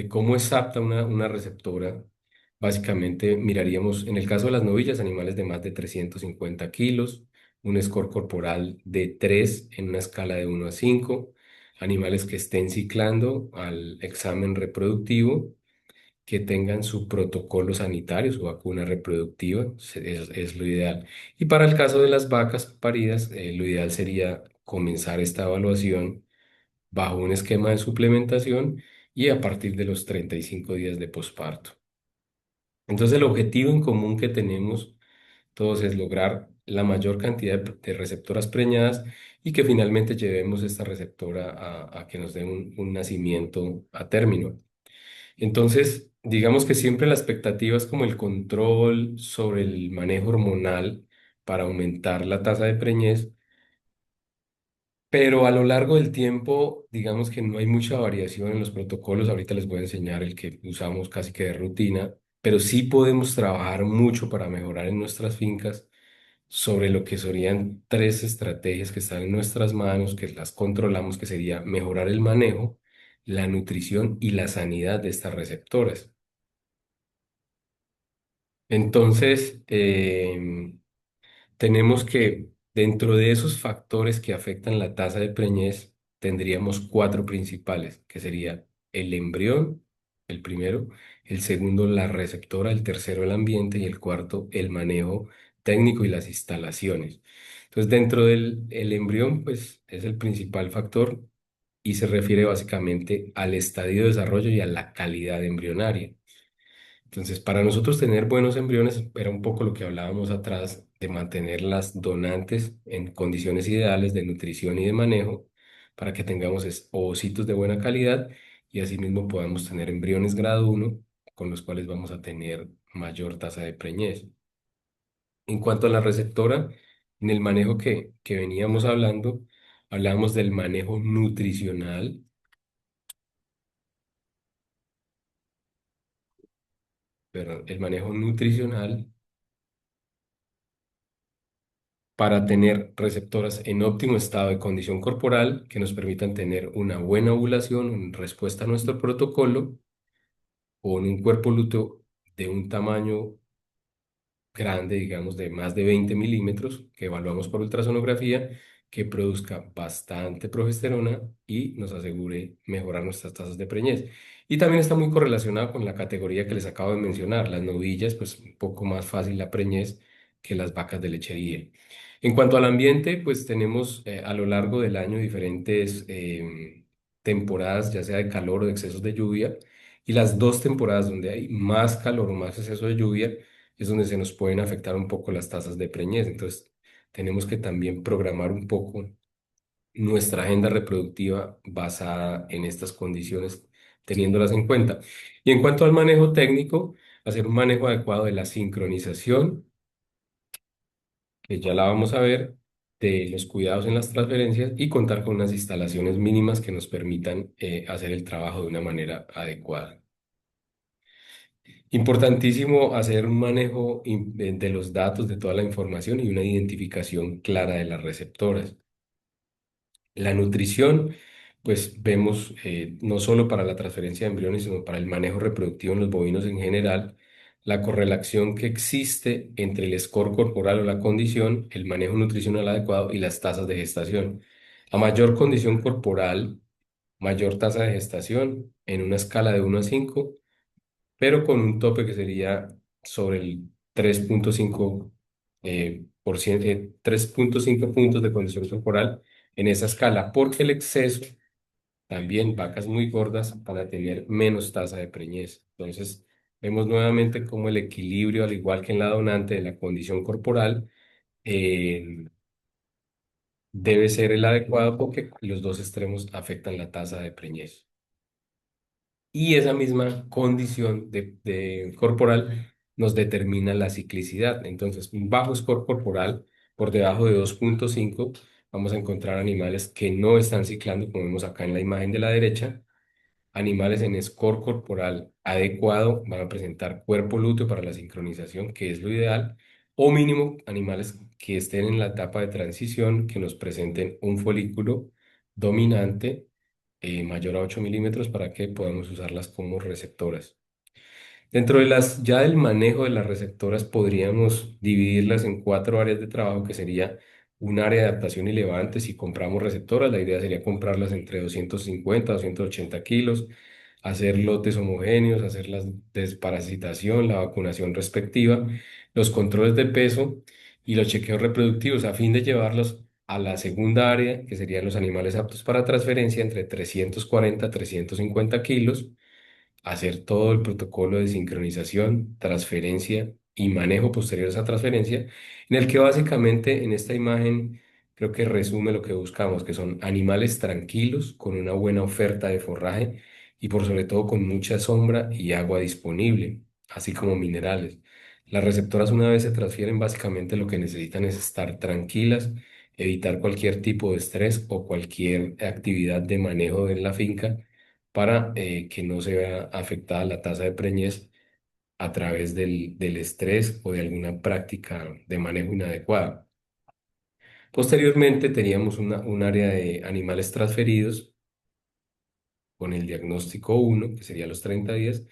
cómo es apta una receptora, básicamente miraríamos, en el caso de las novillas, animales de más de 350 kilos, un score corporal de 3 en una escala de 1 a 5, animales que estén ciclando al examen reproductivo, que tengan su protocolo sanitario, su vacuna reproductiva, es lo ideal. Y para el caso de las vacas paridas, lo ideal sería comenzar esta evaluación bajo un esquema de suplementación y a partir de los 35 días de posparto. Entonces, el objetivo en común que tenemos todos es lograr la mayor cantidad de receptoras preñadas y que finalmente llevemos esta receptora a que nos dé un nacimiento a término. Entonces, digamos que siempre la expectativa es como el control sobre el manejo hormonal para aumentar la tasa de preñez, pero a lo largo del tiempo, digamos que no hay mucha variación en los protocolos. Ahorita les voy a enseñar el que usamos casi que de rutina, pero sí podemos trabajar mucho para mejorar en nuestras fincas sobre lo que serían 3 estrategias que están en nuestras manos, que las controlamos, que sería mejorar el manejo, la nutrición y la sanidad de estas receptoras. Entonces, tenemos que, dentro de esos factores que afectan la tasa de preñez, tendríamos 4 principales, que sería el embrión, el primero, el segundo, la receptora, el tercero, el ambiente y el cuarto, el manejo técnico y las instalaciones. Entonces, dentro del el embrión, pues es el principal factor y se refiere básicamente al estadio de desarrollo y a la calidad embrionaria. Entonces, para nosotros tener buenos embriones era un poco lo que hablábamos atrás de mantener las donantes en condiciones ideales de nutrición y de manejo para que tengamos ovocitos de buena calidad y asimismo podamos tener embriones grado uno con los cuales vamos a tener mayor tasa de preñez. En cuanto a la receptora, en el manejo que veníamos hablando, hablábamos del manejo nutricional, perdón, el manejo nutricional para tener receptoras en óptimo estado de condición corporal que nos permitan tener una buena ovulación en respuesta a nuestro protocolo con un cuerpo lúteo de un tamaño grande, digamos, de más de 20 milímetros, que evaluamos por ultrasonografía, que produzca bastante progesterona y nos asegure mejorar nuestras tasas de preñez. Y también está muy correlacionado con la categoría que les acabo de mencionar, las novillas, pues un poco más fácil la preñez que las vacas de lechería. En cuanto al ambiente, pues tenemos a lo largo del año diferentes temporadas, ya sea de calor o de excesos de lluvia, y las dos temporadas donde hay más calor o más exceso de lluvia, es donde se nos pueden afectar un poco las tasas de preñez. Entonces, tenemos que también programar un poco nuestra agenda reproductiva basada en estas condiciones, teniéndolas en cuenta. Y en cuanto al manejo técnico, hacer un manejo adecuado de la sincronización, que ya la vamos a ver, de los cuidados en las transferencias y contar con unas instalaciones mínimas que nos permitan hacer el trabajo de una manera adecuada. Importantísimo hacer un manejo de los datos, de toda la información y una identificación clara de las receptoras. La nutrición, pues vemos no solo para la transferencia de embriones, sino para el manejo reproductivo en los bovinos en general, la correlación que existe entre el score corporal o la condición, el manejo nutricional adecuado y las tasas de gestación. A mayor condición corporal, mayor tasa de gestación en una escala de 1 a 5, pero con un tope que sería sobre el 3,5 3,5 puntos de condición corporal en esa escala, porque el exceso, también vacas muy gordas, van a tener menos tasa de preñez. Entonces, vemos nuevamente cómo el equilibrio, al igual que en la donante de la condición corporal, eh, debe ser el adecuado porque los dos extremos afectan la tasa de preñez. Y esa misma condición de corporal nos determina la ciclicidad. Entonces, un bajo score corporal por debajo de 2,5 vamos a encontrar animales que no están ciclando, como vemos acá en la imagen de la derecha. Animales en score corporal adecuado van a presentar cuerpo lúteo para la sincronización, que es lo ideal, o mínimo animales que estén en la etapa de transición, que nos presenten un folículo dominante mayor a 8 milímetros para que podamos usarlas como receptoras. Dentro de las, ya del manejo de las receptoras, podríamos dividirlas en cuatro áreas de trabajo, que sería un área de adaptación y levante. Si compramos receptoras, la idea sería comprarlas entre 250 a 280 kilos, hacer lotes homogéneos, hacer la desparasitación, la vacunación respectiva, los controles de peso y los chequeos reproductivos a fin de llevarlos a la segunda área, que serían los animales aptos para transferencia entre 340 a 350 kilos, hacer todo el protocolo de sincronización, transferencia y manejo posterior a esa transferencia, en el que básicamente en esta imagen creo que resume lo que buscamos, que son animales tranquilos, con una buena oferta de forraje y por sobre todo con mucha sombra y agua disponible, así como minerales. Las receptoras, una vez se transfieren, básicamente lo que necesitan es estar tranquilas, evitar cualquier tipo de estrés o cualquier actividad de manejo en la finca para que no se vea afectada la tasa de preñez a través del estrés o de alguna práctica de manejo inadecuada. Posteriormente teníamos un área de animales transferidos con el diagnóstico 1, que sería los 30 días,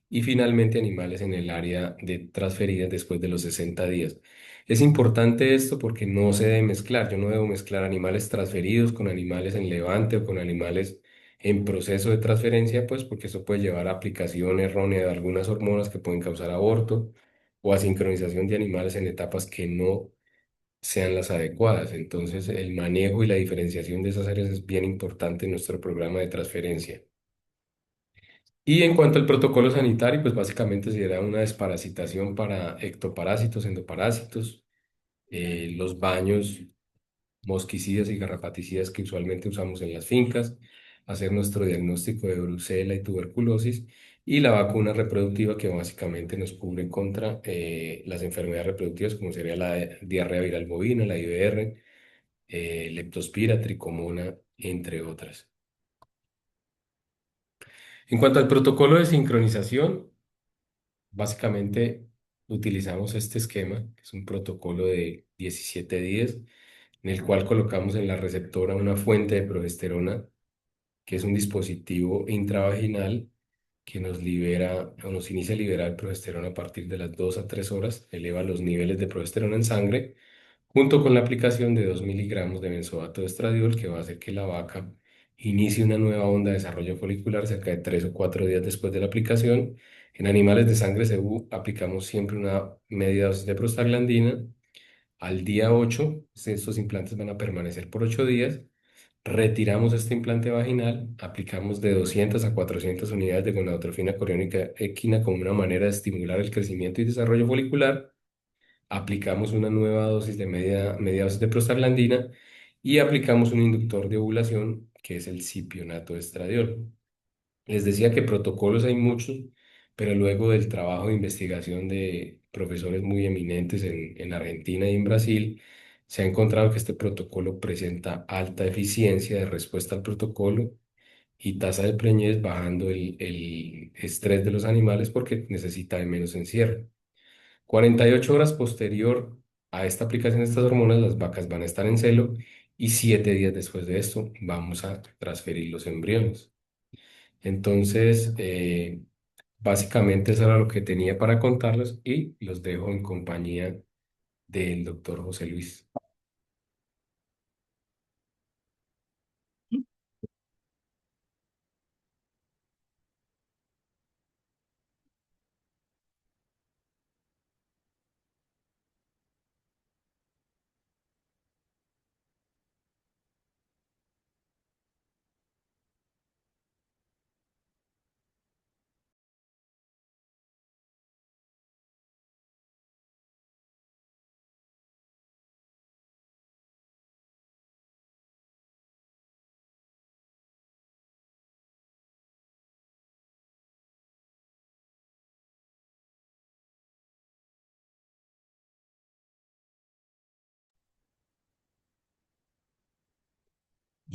y finalmente animales en el área de transferidas después de los 60 días. Es importante esto porque no se debe mezclar. Yo no debo mezclar animales transferidos con animales en levante o con animales en proceso de transferencia, pues porque eso puede llevar a aplicación errónea de algunas hormonas que pueden causar aborto o a sincronización de animales en etapas que no sean las adecuadas. Entonces, el manejo y la diferenciación de esas áreas es bien importante en nuestro programa de transferencia. Y en cuanto al protocolo sanitario, pues básicamente será una desparasitación para ectoparásitos, endoparásitos, los baños mosquicidas y garrapaticidas que usualmente usamos en las fincas, hacer nuestro diagnóstico de brucela y tuberculosis y la vacuna reproductiva que básicamente nos cubre contra las enfermedades reproductivas como sería la diarrea viral bovina, la IBR, leptospira, tricomona, entre otras. En cuanto al protocolo de sincronización, básicamente utilizamos este esquema, que es un protocolo de 17 días, en el cual colocamos en la receptora una fuente de progesterona, que es un dispositivo intravaginal que nos libera o nos inicia a liberar progesterona a partir de las 2 a 3 horas, eleva los niveles de progesterona en sangre, junto con la aplicación de 2 miligramos de benzoato de estradiol, que va a hacer que la vaca inicie una nueva onda de desarrollo folicular cerca de 3 o 4 días después de la aplicación. En animales de sangre según aplicamos siempre una media dosis de prostaglandina. Al día 8, estos implantes van a permanecer por 8 días. Retiramos este implante vaginal, aplicamos de 200 a 400 unidades de gonadotrofina coriónica equina como una manera de estimular el crecimiento y desarrollo folicular. Aplicamos una nueva dosis de media dosis de prostaglandina y aplicamos un inductor de ovulación que es el cipionato de estradiol. Les decía que protocolos hay muchos, pero luego del trabajo de investigación de profesores muy eminentes en Argentina y en Brasil, se ha encontrado que este protocolo presenta alta eficiencia de respuesta al protocolo y tasa de preñez bajando el estrés de los animales porque necesita de menos encierro. 48 horas posterior a esta aplicación de estas hormonas, las vacas van a estar en celo y 7 días después de esto vamos a transferir los embriones. Entonces, básicamente eso era lo que tenía para contarles y los dejo en compañía del doctor José Luis.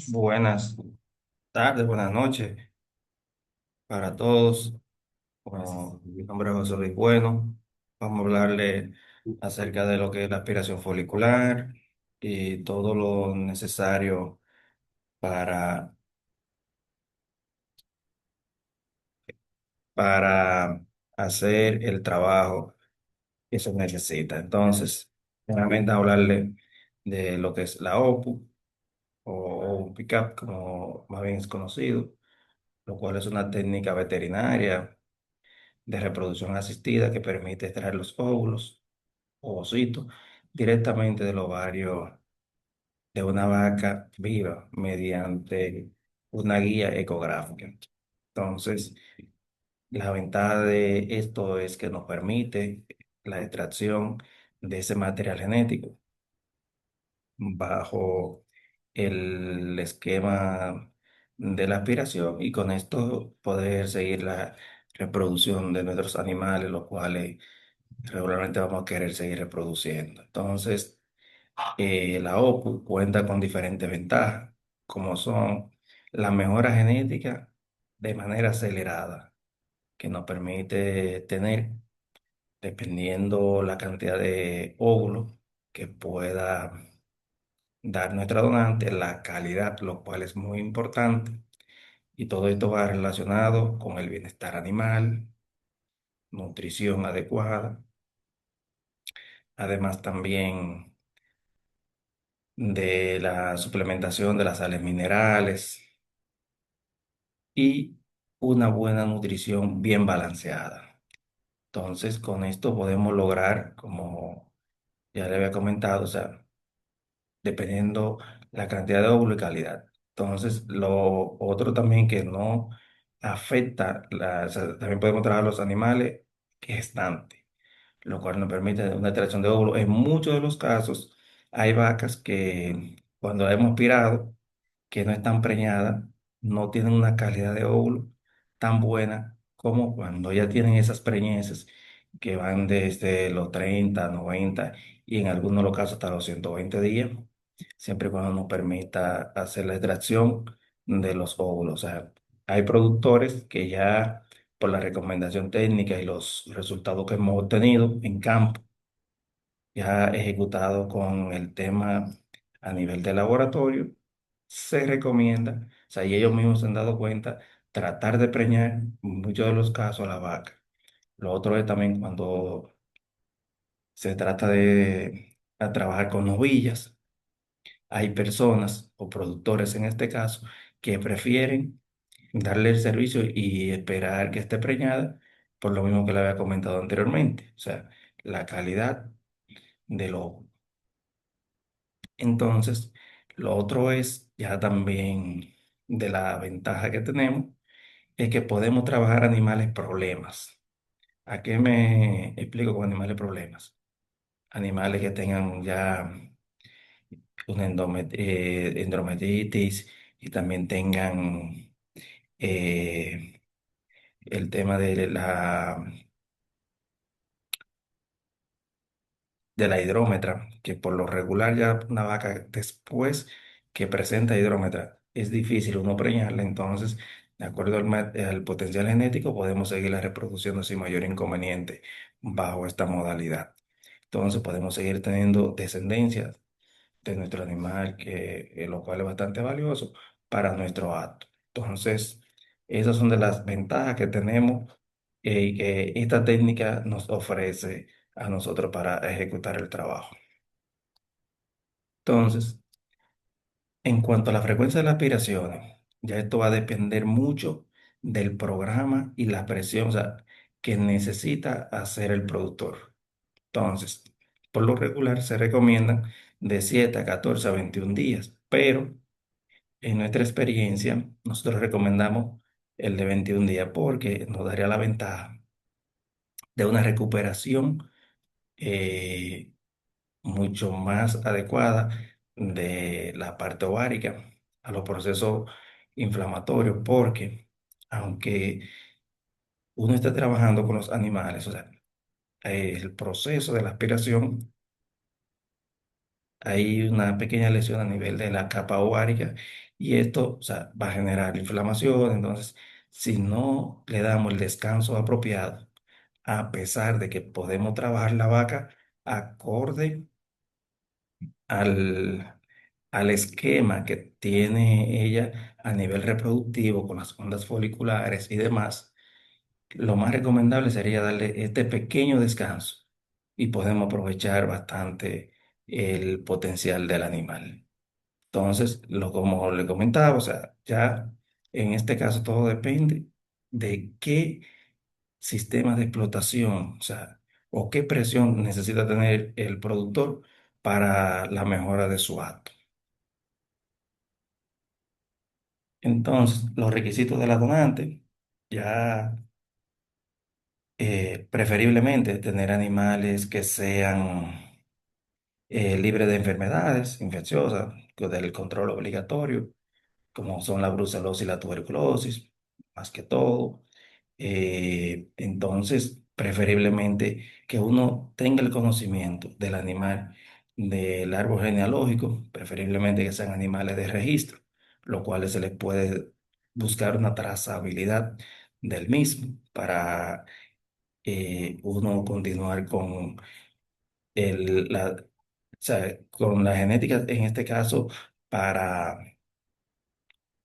Buenas tardes, buenas noches para todos. Bueno, mi nombre es José Luis Bueno. Vamos a hablarle acerca de lo que es la aspiración folicular y todo lo necesario para, para hacer el trabajo que se necesita. Entonces, primeramente hablarle de lo que es la OPU o un pick-up, como más bien es conocido, lo cual es una técnica veterinaria de reproducción asistida que permite extraer los óvulos o ocitos directamente del ovario de una vaca viva mediante una guía ecográfica. Entonces, la ventaja de esto es que nos permite la extracción de ese material genético bajo el esquema de la aspiración y con esto poder seguir la reproducción de nuestros animales, los cuales regularmente vamos a querer seguir reproduciendo. Entonces, la OPU cuenta con diferentes ventajas, como son la mejora genética de manera acelerada, que nos permite tener, dependiendo la cantidad de óvulos que pueda dar nuestra donante, la calidad, lo cual es muy importante. Y todo esto va relacionado con el bienestar animal, nutrición adecuada, además también de la suplementación de las sales minerales y una buena nutrición bien balanceada. Entonces, con esto podemos lograr, como ya le había comentado, o sea, dependiendo la cantidad de óvulo y calidad. Entonces, lo otro también que no afecta, o sea, también podemos trabajar los animales gestantes, lo cual nos permite una extracción de óvulos. En muchos de los casos, hay vacas que cuando la hemos pirado, que no están preñadas, no tienen una calidad de óvulo tan buena como cuando ya tienen esas preñeces que van desde los 30 90 y en algunos de los casos hasta los 120 días, siempre y cuando nos permita hacer la extracción de los óvulos. O sea, hay productores que ya por la recomendación técnica y los resultados que hemos obtenido en campo, ya ejecutado con el tema a nivel de laboratorio, se recomienda, o sea, y ellos mismos se han dado cuenta, tratar de preñar en muchos de los casos a la vaca. Lo otro es también cuando se trata de trabajar con novillas, hay personas o productores en este caso que prefieren darle el servicio y esperar que esté preñada, por lo mismo que le había comentado anteriormente, o sea, la calidad del óvulo. Entonces, lo otro es ya también de la ventaja que tenemos, es que podemos trabajar animales problemas. ¿A qué me explico con animales problemas? Animales que tengan ya una endormetitis y también tengan eh, el tema de la hidrómetra, que por lo regular ya una vaca después que presenta hidrómetra es difícil uno preñarla, entonces de acuerdo al potencial genético podemos seguirla reproduciendo sin mayor inconveniente bajo esta modalidad. Entonces podemos seguir teniendo descendencia de nuestro animal, lo cual es bastante valioso para nuestro acto. Entonces, esas son de las ventajas que tenemos y que esta técnica nos ofrece a nosotros para ejecutar el trabajo. Entonces, en cuanto a la frecuencia de las aspiraciones, ya esto va a depender mucho del programa y la presión, o sea, que necesita hacer el productor. Entonces, por lo regular se recomiendan de 7 a 14 a 21 días, pero en nuestra experiencia nosotros recomendamos el de 21 días porque nos daría la ventaja de una recuperación eh, mucho más adecuada de la parte ovárica a los procesos inflamatorios, porque aunque uno esté trabajando con los animales, o sea, el proceso de la aspiración, hay una pequeña lesión a nivel de la capa ovárica y esto, o sea, va a generar inflamación. Entonces, si no le damos el descanso apropiado, a pesar de que podemos trabajar la vaca acorde al, al esquema que tiene ella a nivel reproductivo con las ondas foliculares y demás, lo más recomendable sería darle este pequeño descanso y podemos aprovechar bastante el potencial del animal. Entonces, como le comentaba, o sea, ya en este caso todo depende de qué sistema de explotación, o sea, o qué presión necesita tener el productor para la mejora de su acto. Entonces, los requisitos de la donante, ya preferiblemente tener animales que sean libres de enfermedades infecciosas, del control obligatorio, como son la brucelosis y la tuberculosis, más que todo. Entonces, preferiblemente que uno tenga el conocimiento del animal, del árbol genealógico, preferiblemente que sean animales de registro, lo cual se les puede buscar una trazabilidad del mismo para uno continuar con o sea, con la genética, en este caso, para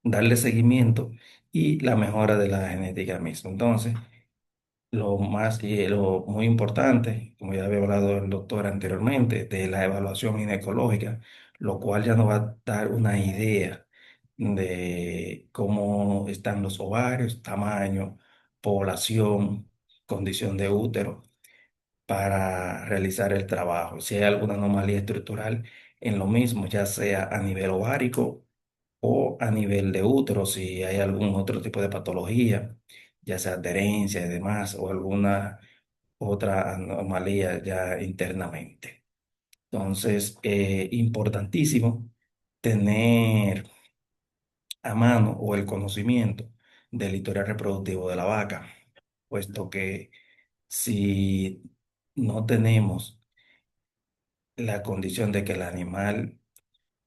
darle seguimiento y la mejora de la genética misma. Entonces, lo más y lo muy importante, como ya había hablado el doctor anteriormente, de la evaluación ginecológica, lo cual ya nos va a dar una idea de cómo están los ovarios, tamaño, población, condición de útero para realizar el trabajo. Si hay alguna anomalía estructural en lo mismo, ya sea a nivel ovárico o a nivel de útero, si hay algún otro tipo de patología, ya sea adherencia y demás, o alguna otra anomalía ya internamente. Entonces, importantísimo tener a mano o el conocimiento del historial reproductivo de la vaca, puesto que si no tenemos la condición de que el animal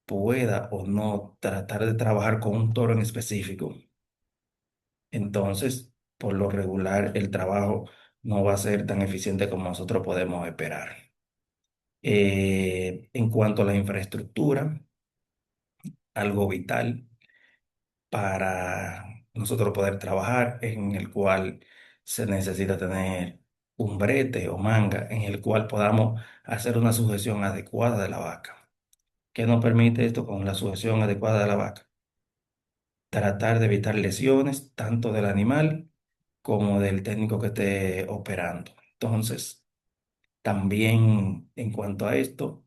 pueda o no tratar de trabajar con un toro en específico, entonces, por lo regular, el trabajo no va a ser tan eficiente como nosotros podemos esperar. En cuanto a la infraestructura, algo vital para nosotros poder trabajar, en el cual se necesita tener un brete o manga en el cual podamos hacer una sujeción adecuada de la vaca. ¿Qué nos permite esto con la sujeción adecuada de la vaca? Tratar de evitar lesiones tanto del animal como del técnico que esté operando. Entonces, también en cuanto a esto,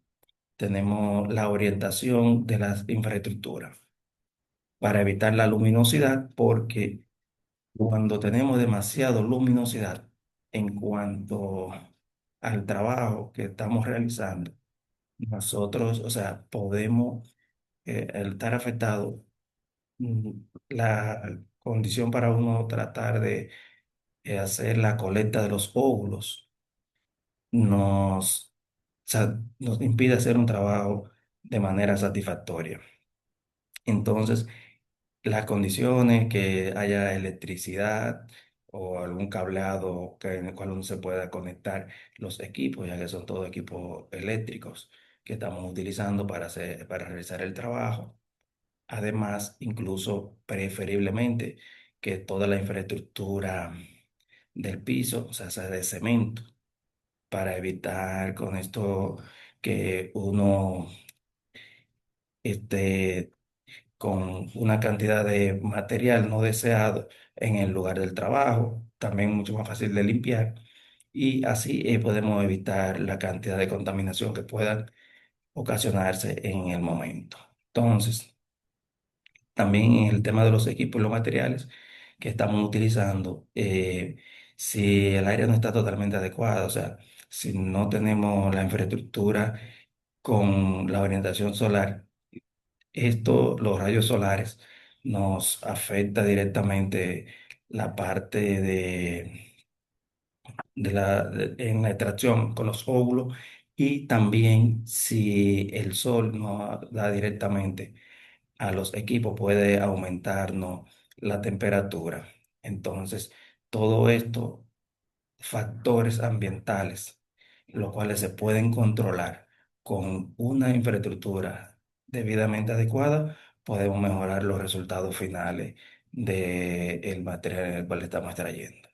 tenemos la orientación de las infraestructuras para evitar la luminosidad, porque cuando tenemos demasiado luminosidad en cuanto al trabajo que estamos realizando, nosotros, o sea, podemos el estar afectado, mm, la condición para uno tratar de hacer la colecta de los óvulos nos impide hacer un trabajo de manera satisfactoria. Entonces, las condiciones, que haya electricidad o algún cableado en el cual uno se pueda conectar los equipos, ya que son todos equipos eléctricos que estamos utilizando para realizar el trabajo. Además, incluso preferiblemente que toda la infraestructura del piso, o sea, sea de cemento, para evitar con esto que uno esté con una cantidad de material no deseado en el lugar del trabajo, también mucho más fácil de limpiar, y así podemos evitar la cantidad de contaminación que pueda ocasionarse en el momento. Entonces, también en el tema de los equipos y los materiales que estamos utilizando, si el área no está totalmente adecuada, o sea, si no tenemos la infraestructura con la orientación solar, esto, los rayos solares, nos afecta directamente la parte en la extracción con los óvulos, y también si el sol no da directamente a los equipos puede aumentarnos la temperatura. Entonces, todo esto, factores ambientales, los cuales se pueden controlar con una infraestructura debidamente adecuada, podemos mejorar los resultados finales del material en el cual estamos trayendo.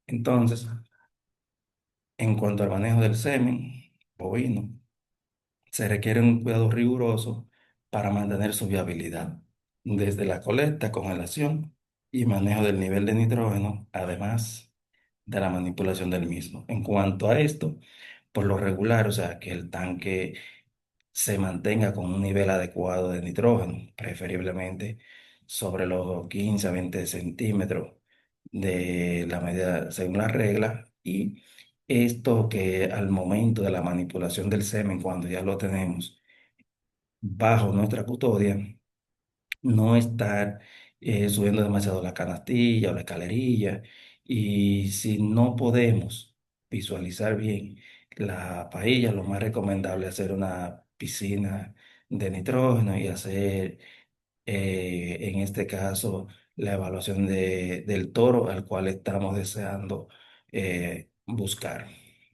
Entonces, en cuanto al manejo del semen bovino, se requiere un cuidado riguroso para mantener su viabilidad, desde la colecta, congelación y manejo del nivel de nitrógeno, además de la manipulación del mismo. En cuanto a esto, por lo regular, o sea, que el tanque se mantenga con un nivel adecuado de nitrógeno, preferiblemente sobre los 15 a 20 centímetros de la medida según la regla, y esto que al momento de la manipulación del semen, cuando ya lo tenemos bajo nuestra custodia, no estar subiendo demasiado la canastilla o la escalerilla. Y si no podemos visualizar bien la paella, lo más recomendable es hacer una piscina de nitrógeno y hacer, en este caso, la evaluación del toro al cual estamos deseando buscar.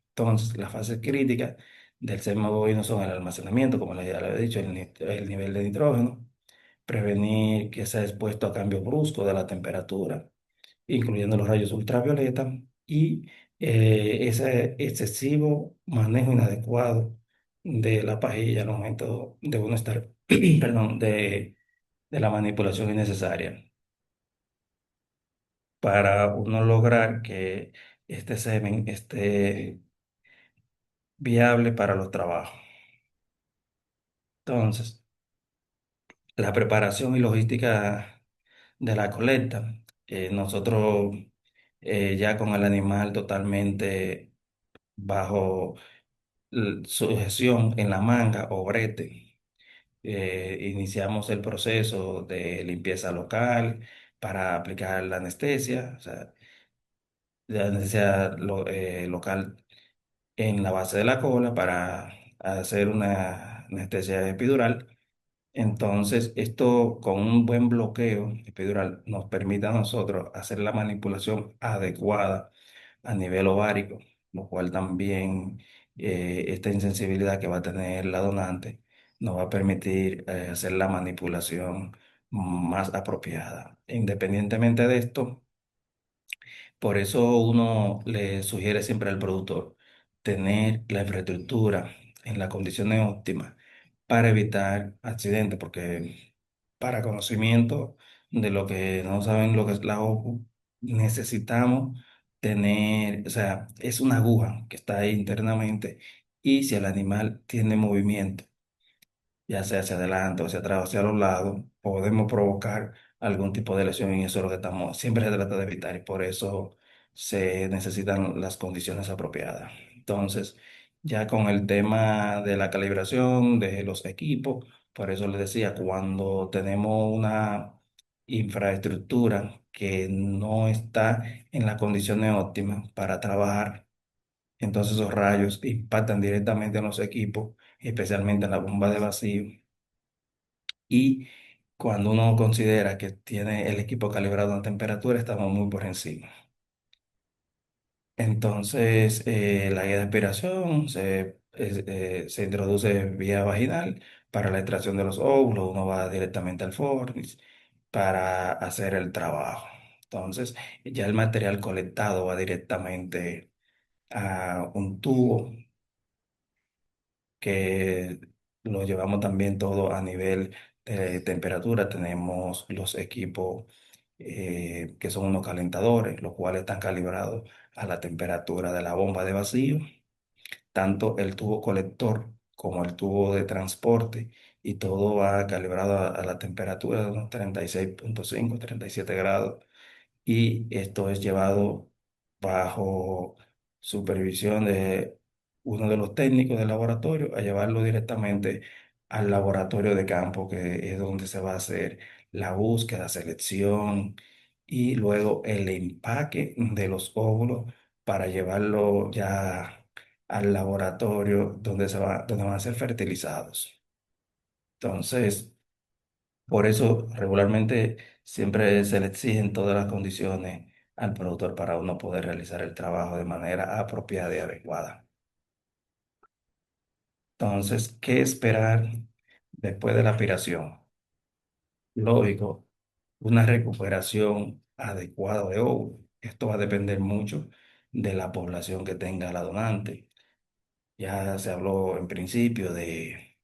Entonces, la fase crítica del sistema bovino son el almacenamiento, como ya le he dicho, el nivel de nitrógeno, prevenir que sea expuesto a cambio brusco de la temperatura, incluyendo los rayos ultravioleta, y ese excesivo manejo inadecuado de la pajilla al momento de uno estar, perdón, de la manipulación innecesaria, para uno lograr que este semen esté viable para los trabajos. Entonces, la preparación y logística de la colecta, nosotros ya con el animal totalmente bajo sujeción en la manga o brete, iniciamos el proceso de limpieza local para aplicar la anestesia, o sea, la anestesia local en la base de la cola para hacer una anestesia epidural. Entonces, esto con un buen bloqueo epidural nos permite a nosotros hacer la manipulación adecuada a nivel ovárico, lo cual también esta insensibilidad que va a tener la donante nos va a permitir hacer la manipulación más apropiada. Independientemente de esto, por eso uno le sugiere siempre al productor tener la infraestructura en las condiciones óptimas para evitar accidentes, porque para conocimiento de lo que no saben lo que es la OPU, necesitamos tener, o sea, es una aguja que está ahí internamente y si el animal tiene movimiento ya sea hacia adelante o hacia atrás o hacia los lados, podemos provocar algún tipo de lesión y eso es lo que estamos, siempre se trata de evitar y por eso se necesitan las condiciones apropiadas. Entonces, ya con el tema de la calibración de los equipos, por eso les decía, cuando tenemos una infraestructura que no está en las condiciones óptimas para trabajar, entonces esos rayos impactan directamente en los equipos, especialmente en la bomba de vacío y cuando uno considera que tiene el equipo calibrado a temperatura, estamos muy por encima. Entonces, la guía de aspiración se introduce vía vaginal para la extracción de los óvulos. Uno va directamente al fornis para hacer el trabajo. Entonces, ya el material colectado va directamente a un tubo que lo llevamos también todo a nivel de temperatura. Tenemos los equipos que son unos calentadores, los cuales están calibrados a la temperatura de la bomba de vacío, tanto el tubo colector como el tubo de transporte, y todo va calibrado a la temperatura de unos 36,5, 37 grados y esto es llevado bajo supervisión de uno de los técnicos del laboratorio a llevarlo directamente al laboratorio de campo, que es donde se va a hacer la búsqueda, selección y luego el empaque de los óvulos para llevarlo ya al laboratorio donde van a ser fertilizados. Entonces, por eso regularmente siempre se le exigen todas las condiciones al productor para uno poder realizar el trabajo de manera apropiada y adecuada. Entonces, ¿qué esperar después de la aspiración? Lógico, una recuperación adecuada de óvulos. Esto va a depender mucho de la población que tenga la donante. Ya se habló en principio de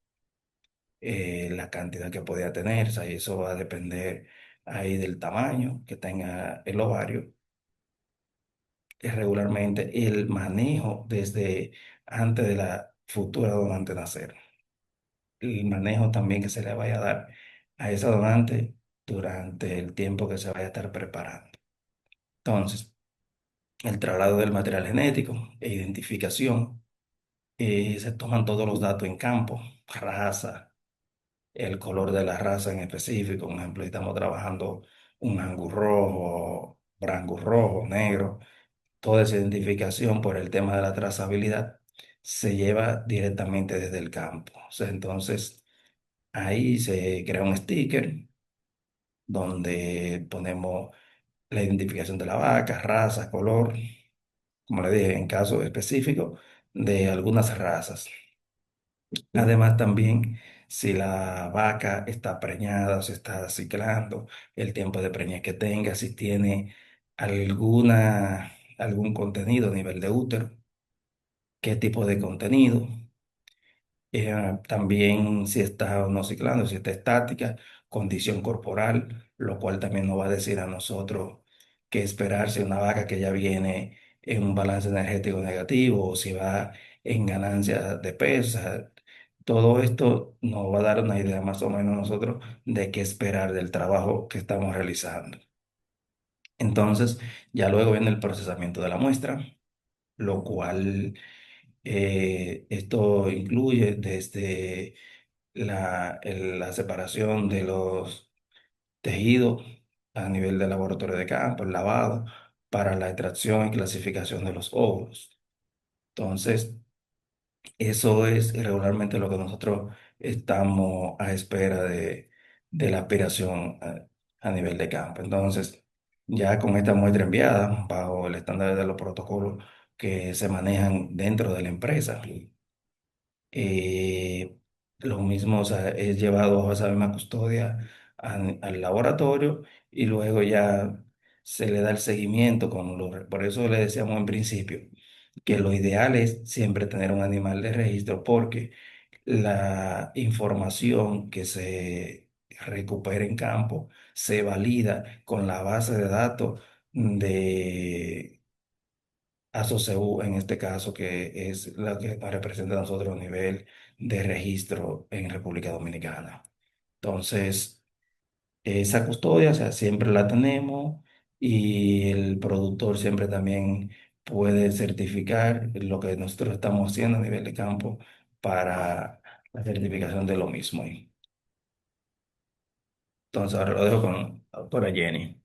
la cantidad que podía tener, o sea, y eso va a depender ahí del tamaño que tenga el ovario. Regularmente el manejo desde antes de la futura donante nacer. El manejo también que se le vaya a dar a esa donante durante el tiempo que se vaya a estar preparando. Entonces, el traslado del material genético e identificación. Se toman todos los datos en campo, raza, el color de la raza en específico. Por ejemplo, si estamos trabajando un angus rojo, brangus rojo, negro. Toda esa identificación por el tema de la trazabilidad se lleva directamente desde el campo. O sea, entonces, ahí se crea un sticker donde ponemos la identificación de la vaca, raza, color, como le dije, en caso específico de algunas razas. Además, también si la vaca está preñada, se está ciclando, el tiempo de preñez que tenga, si tiene algún contenido a nivel de útero, qué tipo de contenido. También si está o no ciclando, si está estática, condición corporal, lo cual también nos va a decir a nosotros qué esperar si una vaca que ya viene en un balance energético negativo o si va en ganancia de peso. todo esto nos va a dar una idea más o menos nosotros de qué esperar del trabajo que estamos realizando. Entonces, ya luego viene el procesamiento de la muestra, lo cual esto incluye desde la separación de los tejidos a nivel de laboratorio de campo, el lavado, para la extracción y clasificación de los óvulos. Entonces, eso es regularmente lo que nosotros estamos a espera de la aspiración a nivel de campo. Entonces, ya con esta muestra enviada, bajo el estándar de los protocolos que se manejan dentro de la empresa, eh, lo mismo, o sea, es llevado bajo esa misma custodia al laboratorio y luego ya se le da el seguimiento por eso le decíamos en principio que lo ideal es siempre tener un animal de registro porque la información que se recupera en campo se valida con la base de datos de ASOCEU, en este caso, que es la que nos representa a nosotros a nivel de registro en República Dominicana. Entonces, esa custodia, o sea, siempre la tenemos y el productor siempre también puede certificar lo que nosotros estamos haciendo a nivel de campo para la certificación de lo mismo. Entonces, ahora lo dejo con la doctora Jenny.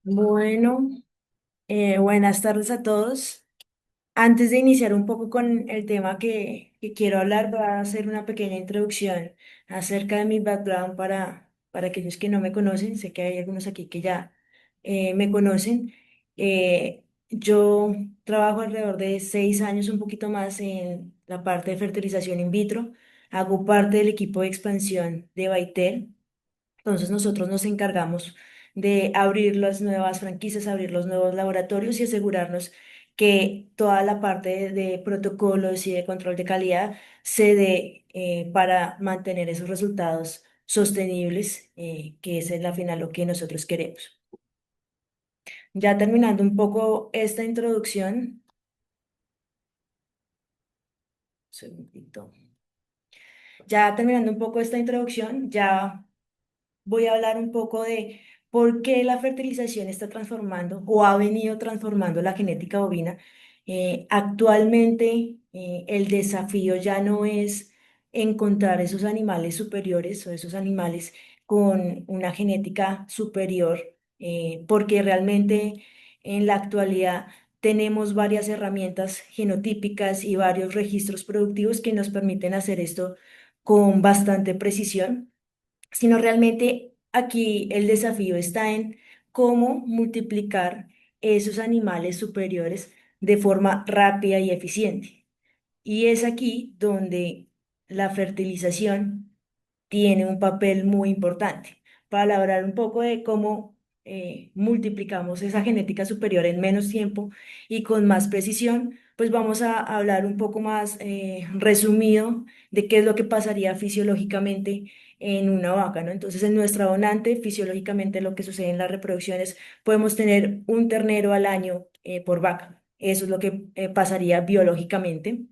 Bueno, buenas tardes a todos. Antes de iniciar un poco con el tema que quiero hablar, voy a hacer una pequeña introducción acerca de mi background para aquellos que no me conocen. Sé que hay algunos aquí que ya me conocen. Yo trabajo alrededor de 6 años, un poquito más, en la parte de fertilización in vitro. Hago parte del equipo de expansión de Baitel. Entonces nosotros nos encargamos de abrir las nuevas franquicias, abrir los nuevos laboratorios y asegurarnos que toda la parte de protocolos y de control de calidad se dé para mantener esos resultados sostenibles, que es en la final lo que nosotros queremos. Ya terminando un poco esta introducción, segundito. Ya terminando un poco esta introducción, ya voy a hablar un poco de por qué la fertilización está transformando o ha venido transformando la genética bovina. Actualmente, el desafío ya no es encontrar esos animales superiores o esos animales con una genética superior, porque realmente en la actualidad tenemos varias herramientas genotípicas y varios registros productivos que nos permiten hacer esto con bastante precisión, sino realmente aquí el desafío está en cómo multiplicar esos animales superiores de forma rápida y eficiente. Y es aquí donde la fertilización tiene un papel muy importante para hablar un poco de cómo multiplicamos esa genética superior en menos tiempo y con más precisión. Pues vamos a hablar un poco más resumido de qué es lo que pasaría fisiológicamente en una vaca, ¿no? Entonces, en nuestra donante, fisiológicamente lo que sucede en las reproducciones, podemos tener un ternero al año por vaca. Eso es lo que pasaría biológicamente.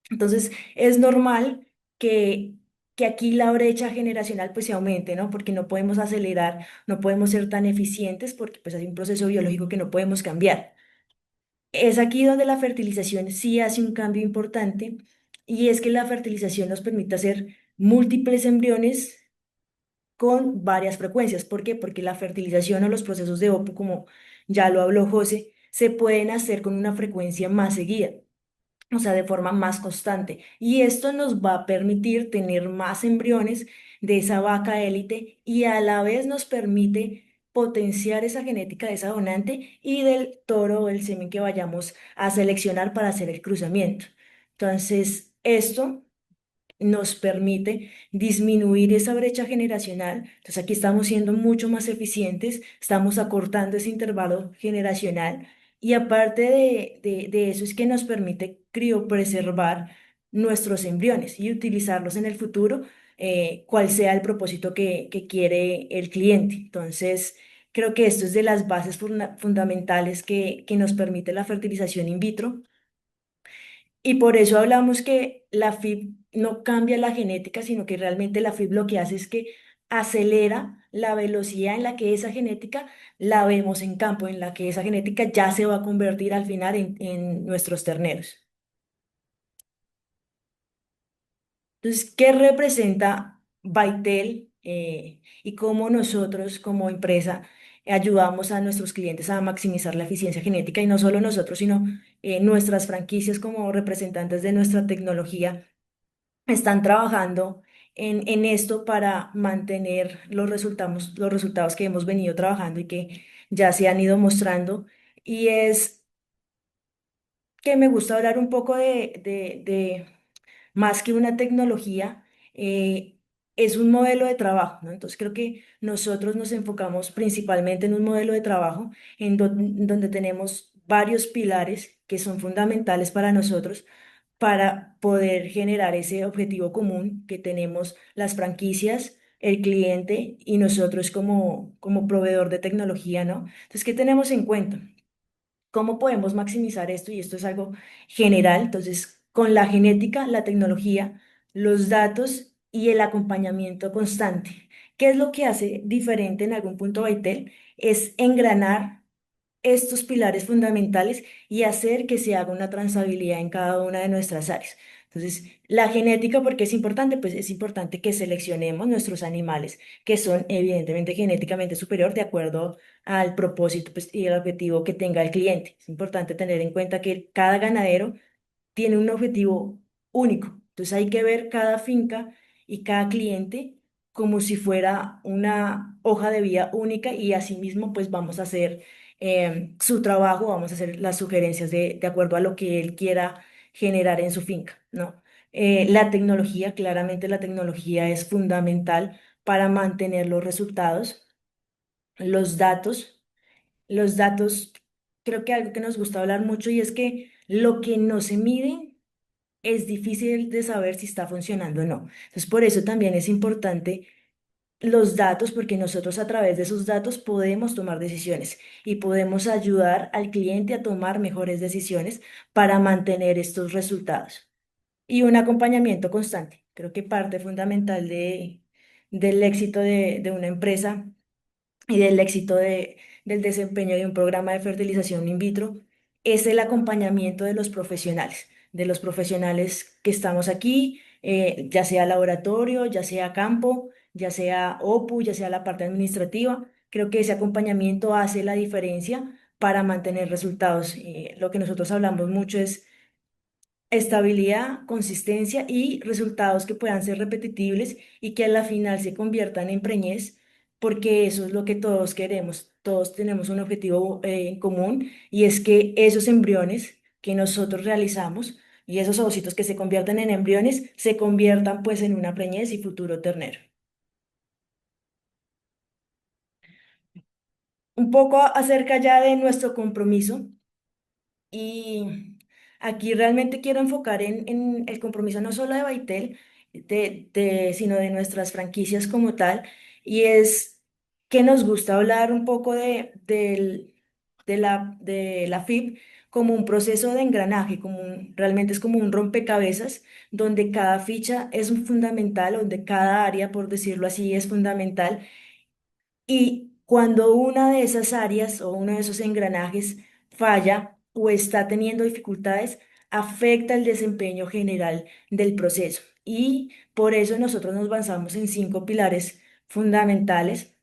Entonces, es normal que, que aquí la brecha generacional pues se aumente, ¿no? Porque no podemos acelerar, no podemos ser tan eficientes porque pues hay un proceso biológico que no podemos cambiar. Es aquí donde la fertilización sí hace un cambio importante, y es que la fertilización nos permite hacer múltiples embriones con varias frecuencias. ¿Por qué? Porque la fertilización o los procesos de OPU, como ya lo habló José, se pueden hacer con una frecuencia más seguida, o sea, de forma más constante. Y esto nos va a permitir tener más embriones de esa vaca élite y a la vez nos permite potenciar esa genética de esa donante y del toro o el semen que vayamos a seleccionar para hacer el cruzamiento. Entonces, esto nos permite disminuir esa brecha generacional. Entonces aquí estamos siendo mucho más eficientes, estamos acortando ese intervalo generacional y aparte de eso es que nos permite criopreservar nuestros embriones y utilizarlos en el futuro, cual sea el propósito que quiere el cliente. Entonces, creo que esto es de las bases fundamentales que nos permite la fertilización in vitro y por eso hablamos que la FIB no cambia la genética, sino que realmente la FIB lo que hace es que acelera la velocidad en la que esa genética la vemos en campo, en la que esa genética ya se va a convertir al final en nuestros terneros. Entonces, ¿qué representa Baitel y cómo nosotros como empresa ayudamos a nuestros clientes a maximizar la eficiencia genética? Y no solo nosotros, sino nuestras franquicias como representantes de nuestra tecnología están trabajando en esto para mantener los resultados que hemos venido trabajando y que ya se han ido mostrando. Y es que me gusta hablar un poco de más que una tecnología, es un modelo de trabajo, ¿no? Entonces creo que nosotros nos enfocamos principalmente en un modelo de trabajo donde tenemos varios pilares que son fundamentales para nosotros para poder generar ese objetivo común que tenemos las franquicias, el cliente y nosotros como proveedor de tecnología, ¿no? Entonces, ¿qué tenemos en cuenta? ¿Cómo podemos maximizar esto? Y esto es algo general. Entonces, con la genética, la tecnología, los datos y el acompañamiento constante. ¿Qué es lo que hace diferente en algún punto Baitel? Es engranar estos pilares fundamentales y hacer que se haga una transabilidad en cada una de nuestras áreas. Entonces, la genética, ¿por qué es importante? Pues es importante que seleccionemos nuestros animales que son evidentemente genéticamente superior de acuerdo al propósito pues, y el objetivo que tenga el cliente. Es importante tener en cuenta que cada ganadero tiene un objetivo único. Entonces hay que ver cada finca y cada cliente como si fuera una hoja de vida única y asimismo pues vamos a hacer su trabajo, vamos a hacer las sugerencias de acuerdo a lo que él quiera generar en su finca, ¿no? La tecnología, claramente la tecnología es fundamental para mantener los resultados, los datos. Los datos, creo que algo que nos gusta hablar mucho y es que lo que no se mide es difícil de saber si está funcionando o no. Entonces, por eso también es importante los datos, porque nosotros a través de esos datos podemos tomar decisiones y podemos ayudar al cliente a tomar mejores decisiones para mantener estos resultados. Y un acompañamiento constante. Creo que parte fundamental del éxito de una empresa y del éxito del desempeño de un programa de fertilización in vitro es el acompañamiento de los profesionales que estamos aquí, ya sea laboratorio, ya sea campo, ya sea OPU, ya sea la parte administrativa. Creo que ese acompañamiento hace la diferencia para mantener resultados. Lo que nosotros hablamos mucho es estabilidad, consistencia y resultados que puedan ser repetibles y que a la final se conviertan en preñez, porque eso es lo que todos queremos. Todos tenemos un objetivo en común y es que esos embriones que nosotros realizamos y esos ovocitos que se convierten en embriones se conviertan pues en una preñez y futuro ternero. Un poco acerca ya de nuestro compromiso. Y aquí realmente quiero enfocar en el compromiso no solo de Baitel, sino de nuestras franquicias como tal. Y es que nos gusta hablar un poco de la FIB como un proceso de engranaje, realmente es como un rompecabezas donde cada ficha es un fundamental, donde cada área, por decirlo así, es fundamental y cuando una de esas áreas o uno de esos engranajes falla o está teniendo dificultades, afecta el desempeño general del proceso. Y por eso nosotros nos basamos en 5 pilares fundamentales.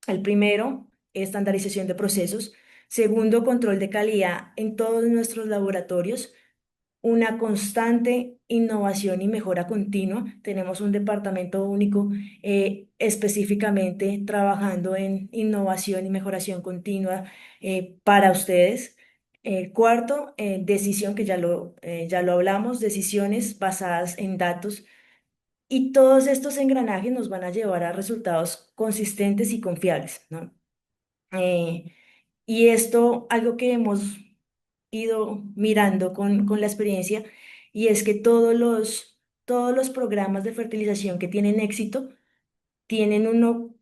El primero, estandarización de procesos. Segundo, control de calidad en todos nuestros laboratorios, una constante innovación y mejora continua. Tenemos un departamento único específicamente trabajando en innovación y mejoración continua para ustedes. El cuarto, decisión, que ya lo hablamos, decisiones basadas en datos Y todos estos engranajes nos van a llevar a resultados consistentes y confiables, ¿no? Eh, y esto, algo que hemos ido mirando con la experiencia, y es que todos los programas de fertilización que tienen éxito tienen un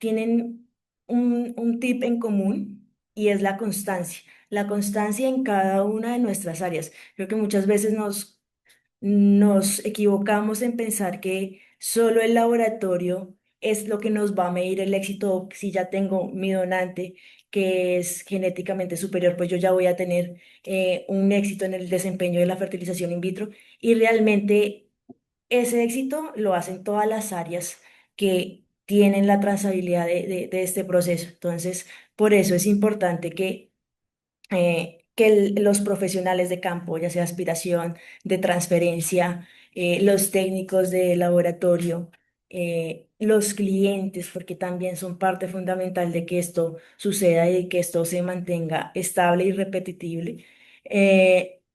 tip en común y es la constancia. La constancia en cada una de nuestras áreas. Creo que muchas veces nos equivocamos en pensar que solo el laboratorio es lo que nos va a medir el éxito. Si ya tengo mi donante que es genéticamente superior, pues yo ya voy a tener un éxito en el desempeño de la fertilización in vitro. Y realmente ese éxito lo hacen todas las áreas que tienen la trazabilidad de este proceso. Entonces, por eso es importante que los profesionales de campo, ya sea aspiración, de transferencia, los técnicos de laboratorio, los clientes, porque también son parte fundamental de que esto suceda y de que esto se mantenga estable y repetitible.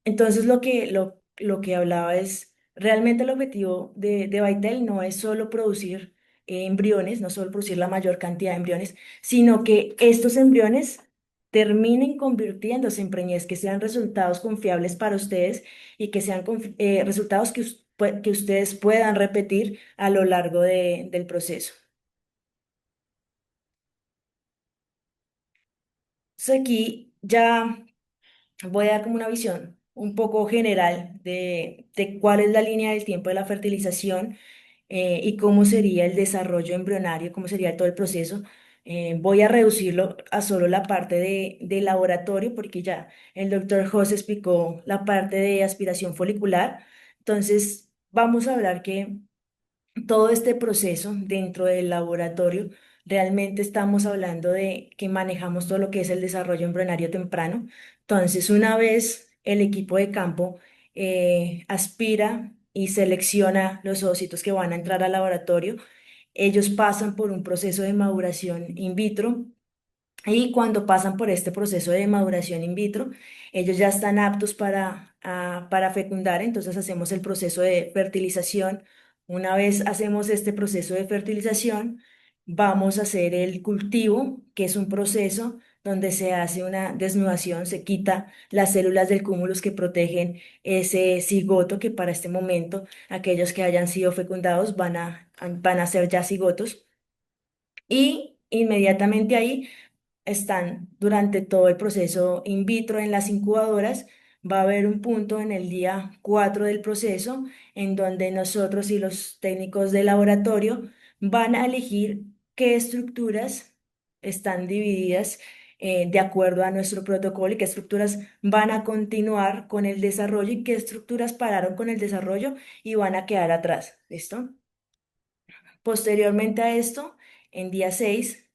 Entonces, lo que hablaba es, realmente el objetivo de Baitel no es solo producir embriones, no solo producir la mayor cantidad de embriones, sino que estos embriones terminen convirtiéndose en preñez, que sean resultados confiables para ustedes y que sean resultados que ustedes puedan repetir a lo largo del proceso. Entonces aquí ya voy a dar como una visión un poco general de cuál es la línea del tiempo de la fertilización y cómo sería el desarrollo embrionario, cómo sería todo el proceso. Voy a reducirlo a solo la parte de laboratorio, porque ya el doctor José explicó la parte de aspiración folicular. Entonces, vamos a hablar que todo este proceso dentro del laboratorio, realmente estamos hablando de que manejamos todo lo que es el desarrollo embrionario temprano. Entonces, una vez el equipo de campo aspira y selecciona los ovocitos que van a entrar al laboratorio, ellos pasan por un proceso de maduración in vitro y cuando pasan por este proceso de maduración in vitro, ellos ya están aptos para fecundar, entonces hacemos el proceso de fertilización. Una vez hacemos este proceso de fertilización, vamos a hacer el cultivo, que es un proceso donde se hace una desnudación, se quita las células del cúmulus que protegen ese cigoto, que para este momento aquellos que hayan sido fecundados van a ser ya cigotos. Y inmediatamente ahí están durante todo el proceso in vitro en las incubadoras. Va a haber un punto en el día 4 del proceso en donde nosotros y los técnicos de laboratorio van a elegir qué estructuras están divididas de acuerdo a nuestro protocolo y qué estructuras van a continuar con el desarrollo y qué estructuras pararon con el desarrollo y van a quedar atrás. ¿Listo? Posteriormente a esto, en día 6,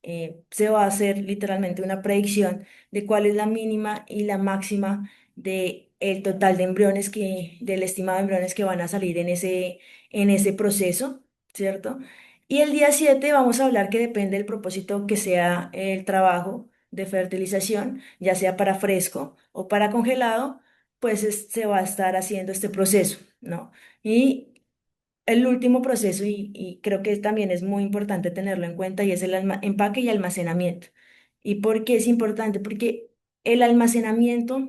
se va a hacer literalmente una predicción de cuál es la mínima y la máxima de el total de embriones del estimado de embriones que van a salir en ese proceso, ¿cierto? Y el día 7 vamos a hablar que depende del propósito que sea el trabajo de fertilización, ya sea para fresco o para congelado, pues se va a estar haciendo este proceso, ¿no? Y el último proceso, y creo que también es muy importante tenerlo en cuenta, y es el empaque y almacenamiento. ¿Y por qué es importante? Porque el almacenamiento,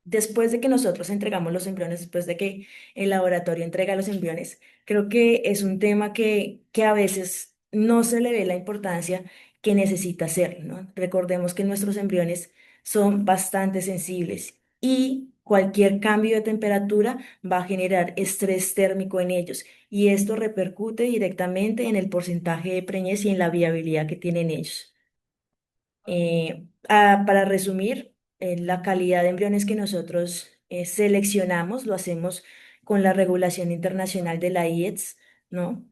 después de que nosotros entregamos los embriones, después de que el laboratorio entrega los embriones, creo que es un tema que a veces no se le ve la importancia que necesita ser, ¿no? Recordemos que nuestros embriones son bastante sensibles y cualquier cambio de temperatura va a generar estrés térmico en ellos y esto repercute directamente en el porcentaje de preñez y en la viabilidad que tienen ellos. Para resumir, la calidad de embriones que nosotros seleccionamos lo hacemos con la regulación internacional de la IETS, ¿no?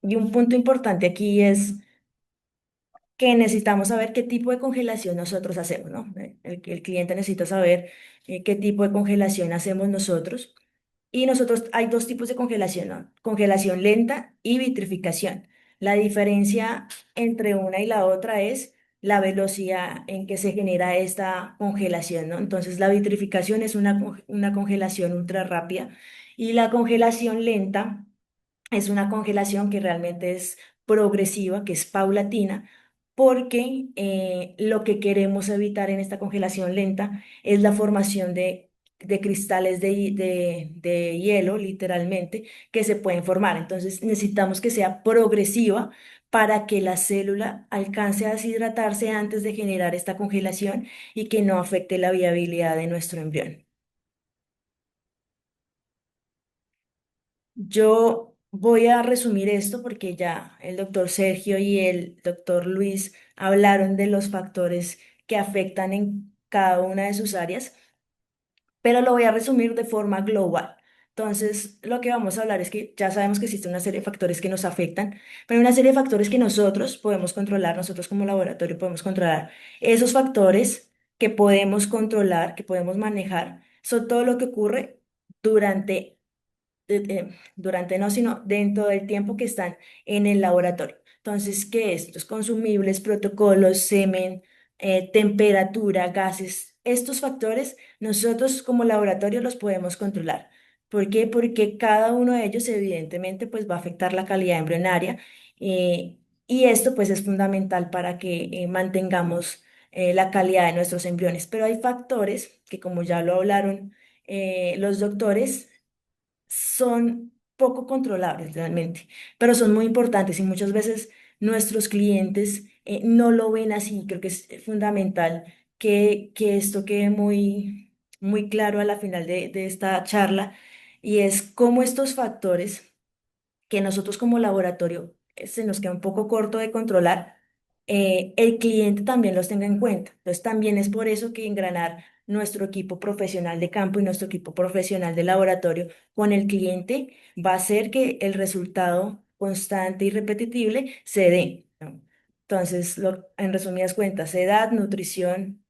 Y un punto importante aquí es que necesitamos saber qué tipo de congelación nosotros hacemos, ¿no? El cliente necesita saber qué tipo de congelación hacemos nosotros. Y nosotros hay dos tipos de congelación, ¿no? Congelación lenta y vitrificación. La diferencia entre una y la otra es la velocidad en que se genera esta congelación, ¿no? Entonces la vitrificación es una congelación ultra rápida y la congelación lenta Es una congelación que realmente es progresiva, que es paulatina, porque lo que queremos evitar en esta congelación lenta es la formación de cristales de hielo, literalmente, que se pueden formar. Entonces necesitamos que sea progresiva para que la célula alcance a deshidratarse antes de generar esta congelación y que no afecte la viabilidad de nuestro embrión. Yo voy a resumir esto porque ya el doctor Sergio y el doctor Luis hablaron de los factores que afectan en cada una de sus áreas, pero lo voy a resumir de forma global. Entonces, lo que vamos a hablar es que ya sabemos que existe una serie de factores que nos afectan, pero hay una serie de factores que nosotros podemos controlar, nosotros como laboratorio podemos controlar. Esos factores que podemos controlar, que podemos manejar, son todo lo que ocurre durante durante no, sino dentro del tiempo que están en el laboratorio. Entonces, ¿qué es? Los consumibles, protocolos, semen, temperatura, gases, estos factores nosotros como laboratorio los podemos controlar. ¿Por qué? Porque cada uno de ellos evidentemente pues va a afectar la calidad embrionaria y esto pues es fundamental para que mantengamos la calidad de nuestros embriones. Pero hay factores que como ya lo hablaron los doctores, son poco controlables realmente, pero son muy importantes y muchas veces nuestros clientes no lo ven así. Creo que es fundamental que esto quede muy claro a la final de esta charla y es cómo estos factores que nosotros como laboratorio se nos queda un poco corto de controlar, el cliente también los tenga en cuenta. Entonces, también es por eso que engranar nuestro equipo profesional de campo y nuestro equipo profesional de laboratorio con el cliente va a hacer que el resultado constante y repetitible se dé, ¿no? Entonces, en resumidas cuentas, edad, nutrición,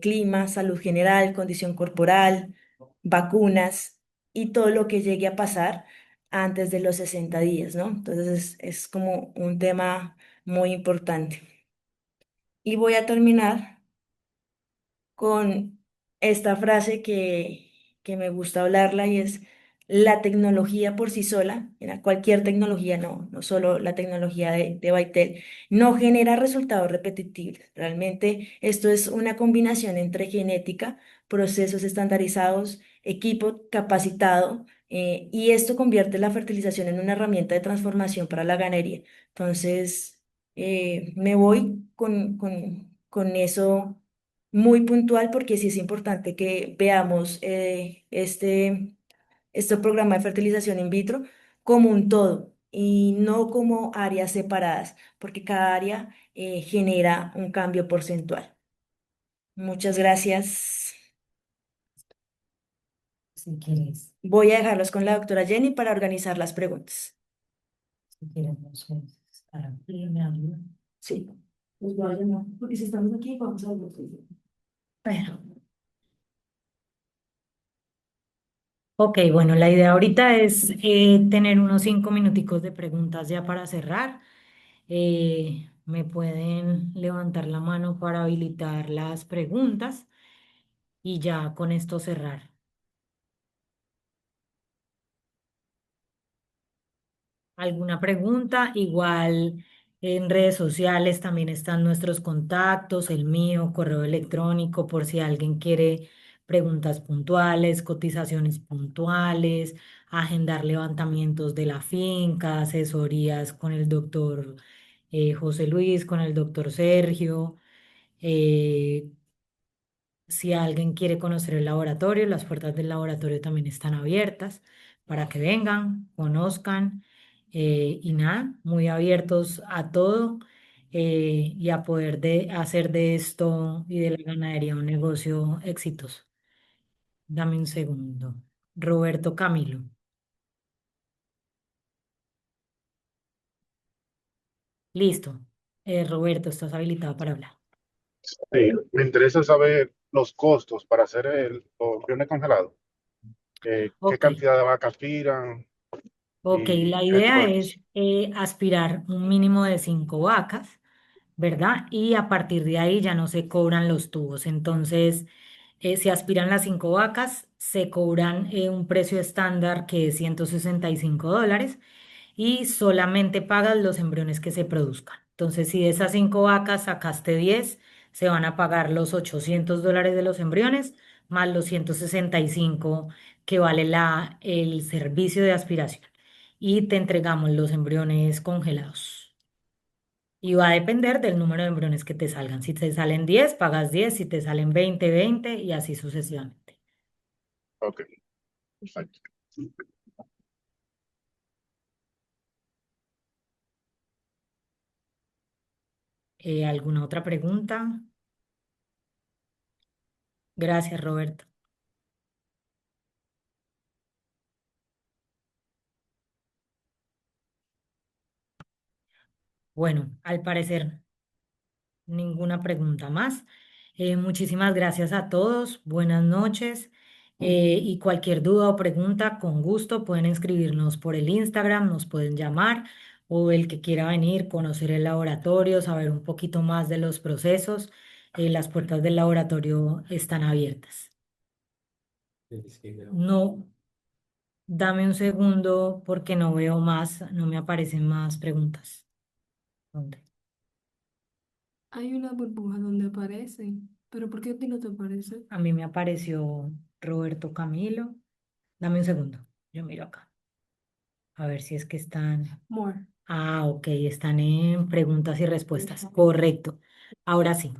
clima, salud general, condición corporal, vacunas y todo lo que llegue a pasar antes de los 60 días, ¿no? Entonces es como un tema muy importante. Y voy a terminar con esta frase que me gusta hablarla y es la tecnología por sí sola, mira, cualquier tecnología, no solo la tecnología de Bytel, no genera resultados repetitivos. Realmente esto es una combinación entre genética, procesos estandarizados, equipo capacitado, y esto convierte la fertilización en una herramienta de transformación para la ganadería. Entonces, me voy con eso muy puntual porque sí es importante que veamos este programa de fertilización in vitro como un todo y no como áreas separadas, porque cada área genera un cambio porcentual. Muchas gracias. Si quieres, Voy a dejarlos con la doctora Jenny para organizar las preguntas. si quieres, no sé, estar aquí, me hablo. Sí. Pues voy a llamar, porque si estamos aquí, vamos a hablar. Pero, ok, bueno, la idea ahorita es tener unos 5 minuticos de preguntas ya para cerrar. Me pueden levantar la mano para habilitar las preguntas y ya con esto cerrar. ¿Alguna pregunta? Igual en redes sociales también están nuestros contactos, el mío, correo electrónico, por si alguien quiere preguntas puntuales, cotizaciones puntuales, agendar levantamientos de la finca, asesorías con el doctor José Luis, con el doctor Sergio. eh, si alguien quiere conocer el laboratorio, las puertas del laboratorio también están abiertas para que vengan, conozcan y nada, muy abiertos a todo y a poder hacer de esto y de la ganadería un negocio exitoso. Dame un segundo. Roberto Camilo. Listo. Roberto, estás habilitado para hablar. Sí, me interesa saber los costos para hacer los aviones congelados. ¿Qué Ok. cantidad de vacas aspiran Ok, y la ese tipo idea de es cosas? aspirar un mínimo de 5 vacas, ¿verdad? Y a partir de ahí ya no se cobran los tubos. Entonces, si aspiran las 5 vacas, se cobran un precio estándar que es $165 y solamente pagas los embriones que se produzcan. Entonces, si de esas 5 vacas sacaste 10, se van a pagar los $800 de los embriones más los 165 que vale el servicio de aspiración. Y te entregamos los embriones congelados. Y va a depender del número de embriones que te salgan. Si te salen 10, pagas 10; si te salen 20, 20 y así sucesivamente. Ok, perfecto. ¿Alguna otra pregunta? Gracias, Roberto. Bueno, al parecer ninguna pregunta más. Muchísimas gracias a todos. Buenas noches. Y cualquier duda o pregunta, con gusto pueden escribirnos por el Instagram, nos pueden llamar o el que quiera venir, conocer el laboratorio, saber un poquito más de los procesos. Las puertas del laboratorio están abiertas. No, dame un segundo porque no veo más, no me aparecen más preguntas. ¿Dónde? Hay una burbuja donde aparece, pero ¿por qué a ti no te aparece? A mí me apareció Roberto Camilo. Dame un segundo, yo miro acá. A ver si es que están. More. Ah, ok, están en preguntas y respuestas. Correcto. Ahora sí.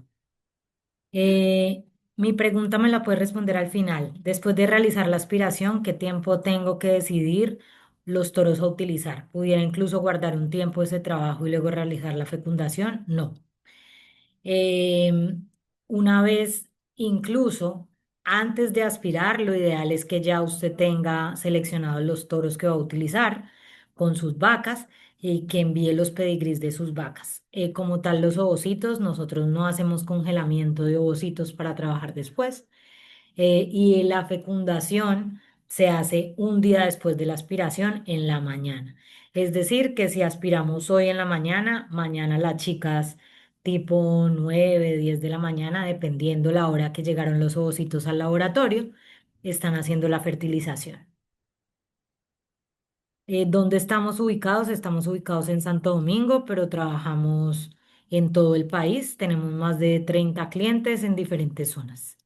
Eh, Mi pregunta me la puedes responder al final. Después de realizar la aspiración, ¿qué tiempo tengo que decidir los toros a utilizar? ¿Pudiera incluso guardar un tiempo ese trabajo y luego realizar la fecundación? No. Em, una vez, incluso antes de aspirar, lo ideal es que ya usted tenga seleccionados los toros que va a utilizar con sus vacas y que envíe los pedigrís de sus vacas. Como tal, los ovocitos, nosotros no hacemos congelamiento de ovocitos para trabajar después. Y la fecundación se hace un día después de la aspiración en la mañana. Es decir, que si aspiramos hoy en la mañana, mañana las chicas tipo 9, 10 de la mañana, dependiendo la hora que llegaron los ovocitos al laboratorio, están haciendo la fertilización. ¿Dónde estamos ubicados? Estamos ubicados en Santo Domingo, pero trabajamos en todo el país. Tenemos más de 30 clientes en diferentes zonas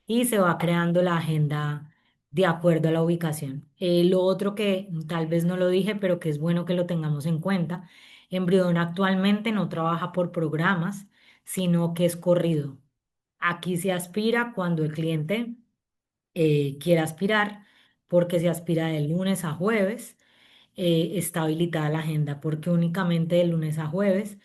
y se va creando la agenda de acuerdo a la ubicación. Lo otro que tal vez no lo dije, pero que es bueno que lo tengamos en cuenta, Embrión actualmente no trabaja por programas, sino que es corrido. Aquí se aspira cuando el cliente quiera aspirar, porque se aspira de lunes a jueves. Está habilitada la agenda porque únicamente de lunes a jueves,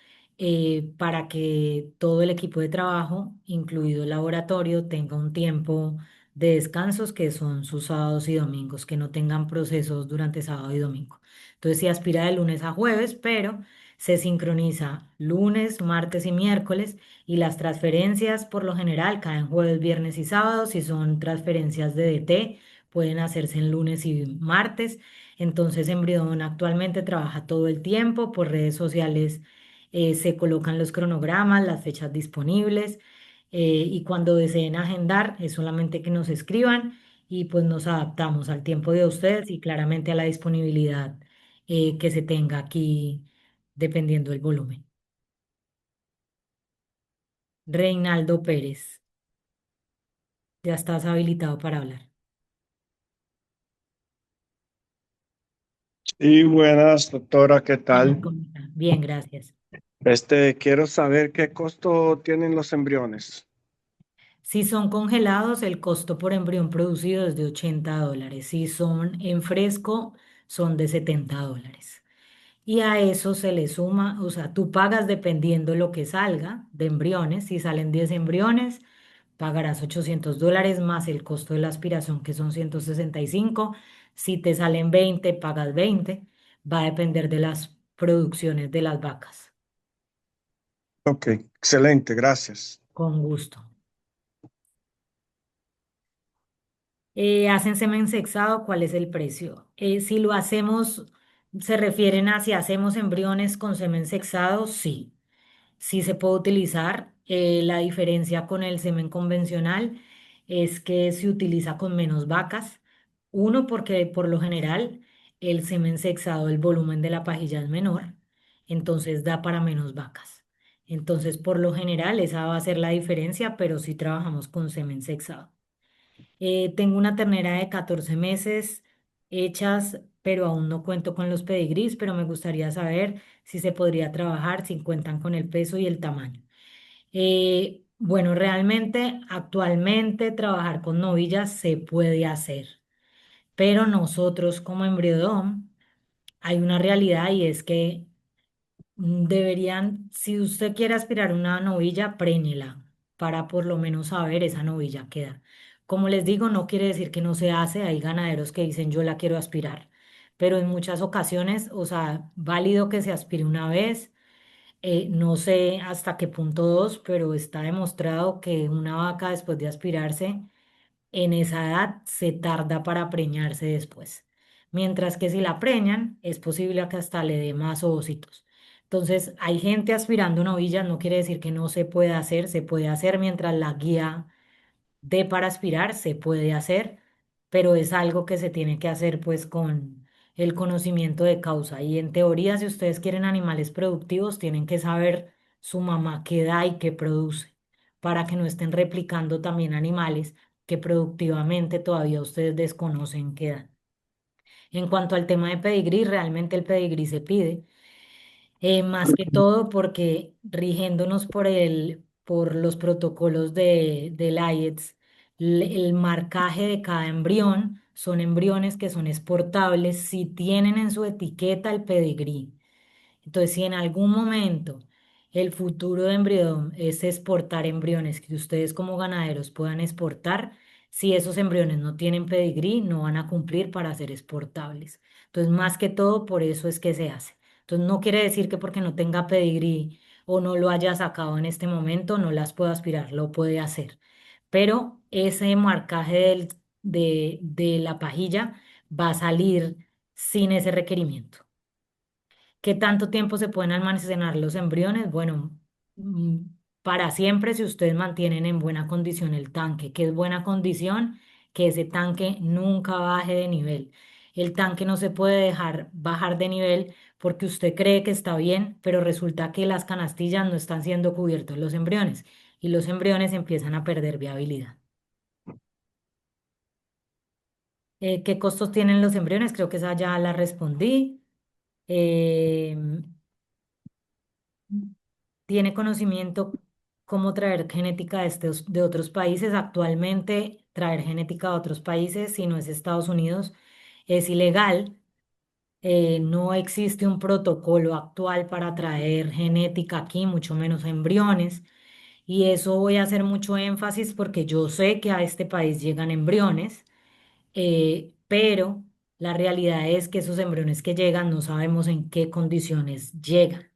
para que todo el equipo de trabajo, incluido el laboratorio, tenga un tiempo de descansos que son sus sábados y domingos, que no tengan procesos durante sábado y domingo. Entonces se aspira de lunes a jueves, pero se sincroniza lunes, martes y miércoles, y las transferencias por lo general caen jueves, viernes y sábado. Si son transferencias de DT, pueden hacerse en lunes y martes. Entonces, Embridón actualmente trabaja todo el tiempo por redes sociales. Se colocan los cronogramas, las fechas disponibles, y cuando deseen agendar es solamente que nos escriban y pues nos adaptamos al tiempo de ustedes y claramente a la disponibilidad que se tenga aquí dependiendo del volumen. Reinaldo Pérez, ya estás habilitado para hablar. Y buenas, doctora, ¿qué Hola, tal? ¿cómo está? Bien, gracias. Quiero saber qué costo tienen los embriones. Si son congelados, el costo por embrión producido es de $80. Si son en fresco, son de $70. Y a eso se le suma, o sea, tú pagas dependiendo lo que salga de embriones. Si salen 10 embriones, pagarás $800 más el costo de la aspiración, que son 165. Si te salen 20, pagas 20. Va a depender de las producciones de las vacas. Ok, excelente, gracias. Con gusto. ¿Hacen semen sexado? ¿Cuál es el precio? Si lo hacemos, ¿se refieren a si hacemos embriones con semen sexado? Sí, sí se puede utilizar. La diferencia con el semen convencional es que se utiliza con menos vacas. Uno, porque por lo general el semen sexado, el volumen de la pajilla es menor, entonces da para menos vacas. Entonces, por lo general, esa va a ser la diferencia, pero sí trabajamos con semen sexado. Tengo una ternera de 14 meses hechas, pero aún no cuento con los pedigrís, pero me gustaría saber si se podría trabajar, si cuentan con el peso y el tamaño. Bueno, realmente actualmente trabajar con novillas se puede hacer, pero nosotros como embriodón hay una realidad y es que deberían, si usted quiere aspirar una novilla, préñela para por lo menos saber esa novilla queda. Como les digo, no quiere decir que no se hace, hay ganaderos que dicen yo la quiero aspirar, pero en muchas ocasiones, o sea, válido que se aspire una vez, no sé hasta qué punto dos, pero está demostrado que una vaca después de aspirarse en esa edad se tarda para preñarse después. Mientras que si la preñan, es posible que hasta le dé más ovocitos. Entonces, hay gente aspirando novillas, no quiere decir que no se pueda hacer, se puede hacer mientras la guía dé para aspirar, se puede hacer, pero es algo que se tiene que hacer pues con el conocimiento de causa. Y en teoría, si ustedes quieren animales productivos, tienen que saber su mamá qué da y qué produce, para que no estén replicando también animales que productivamente todavía ustedes desconocen qué dan. En cuanto al tema de pedigrí, realmente el pedigrí se pide, más que todo porque rigiéndonos por los protocolos del IETS, el marcaje de cada embrión son embriones que son exportables si tienen en su etiqueta el pedigrí. Entonces, si en algún momento el futuro de embrión es exportar embriones que ustedes como ganaderos puedan exportar, si esos embriones no tienen pedigrí, no van a cumplir para ser exportables. Entonces, más que todo, por eso es que se hace. Entonces, no quiere decir que porque no tenga pedigrí o no lo haya sacado en este momento, no las pueda aspirar, lo puede hacer. Pero ese marcaje de la pajilla va a salir sin ese requerimiento. ¿Qué tanto tiempo se pueden almacenar los embriones? Bueno, mm, para siempre si ustedes mantienen en buena condición el tanque. ¿Qué es buena condición? Que ese tanque nunca baje de nivel. El tanque no se puede dejar bajar de nivel porque usted cree que está bien, pero resulta que las canastillas no están siendo cubiertos los embriones y los embriones empiezan a perder viabilidad. ¿Qué costos tienen los embriones? Creo que esa ya la respondí. Em, ¿Tiene conocimiento cómo traer genética de otros países? Actualmente, traer genética de otros países, si no es Estados Unidos, es ilegal. No existe un protocolo actual para traer genética aquí, mucho menos embriones. Y eso voy a hacer mucho énfasis porque yo sé que a este país llegan embriones, pero la realidad es que esos embriones que llegan no sabemos en qué condiciones llegan.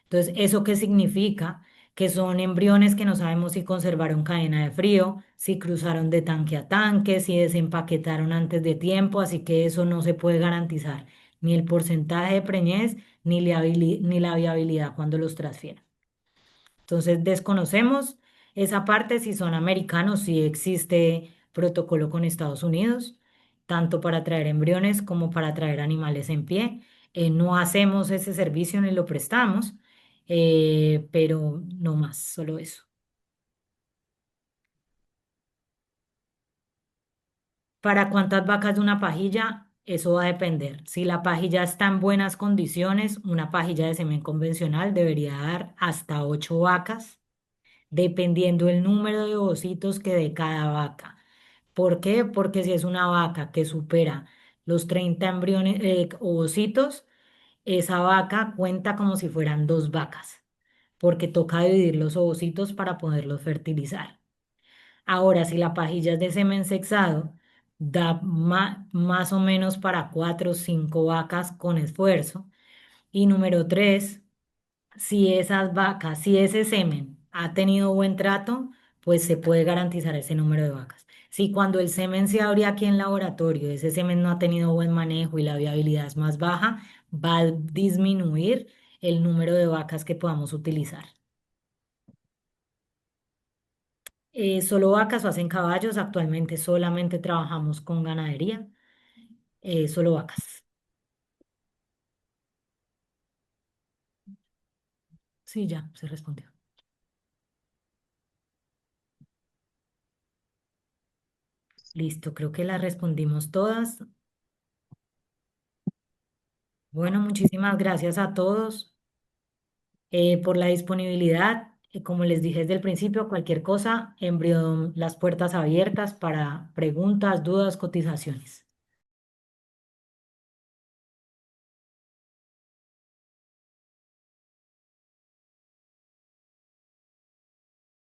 Entonces, ¿eso qué significa? Que son embriones que no sabemos si conservaron cadena de frío, si cruzaron de tanque a tanque, si desempaquetaron antes de tiempo, así que eso no se puede garantizar ni el porcentaje de preñez ni la viabilidad cuando los transfieren. Entonces, desconocemos esa parte, si son americanos, si existe protocolo con Estados Unidos, tanto para traer embriones como para traer animales en pie. No hacemos ese servicio ni lo prestamos, pero no más, solo eso. ¿Para cuántas vacas de una pajilla? Eso va a depender. Si la pajilla está en buenas condiciones, una pajilla de semen convencional debería dar hasta 8 vacas dependiendo el número de ovocitos que dé cada vaca. ¿Por qué? Porque si es una vaca que supera los 30 embriones, ovocitos, esa vaca cuenta como si fueran dos vacas, porque toca dividir los ovocitos para poderlos fertilizar. Ahora, si la pajilla es de semen sexado, da más o menos para 4 o 5 vacas con esfuerzo. Y número tres, si esas vacas, si ese semen ha tenido buen trato, pues se puede garantizar ese número de vacas. Si cuando el semen se abre aquí en laboratorio, ese semen no ha tenido buen manejo y la viabilidad es más baja, va a disminuir el número de vacas que podamos utilizar. Solo vacas o hacen caballos, actualmente solamente trabajamos con ganadería, solo vacas. Sí, ya, se respondió. Listo, creo que las respondimos todas. Bueno, muchísimas gracias a todos por la disponibilidad. Como les dije desde el principio, cualquier cosa, Embriodom, las puertas abiertas para preguntas, dudas, cotizaciones.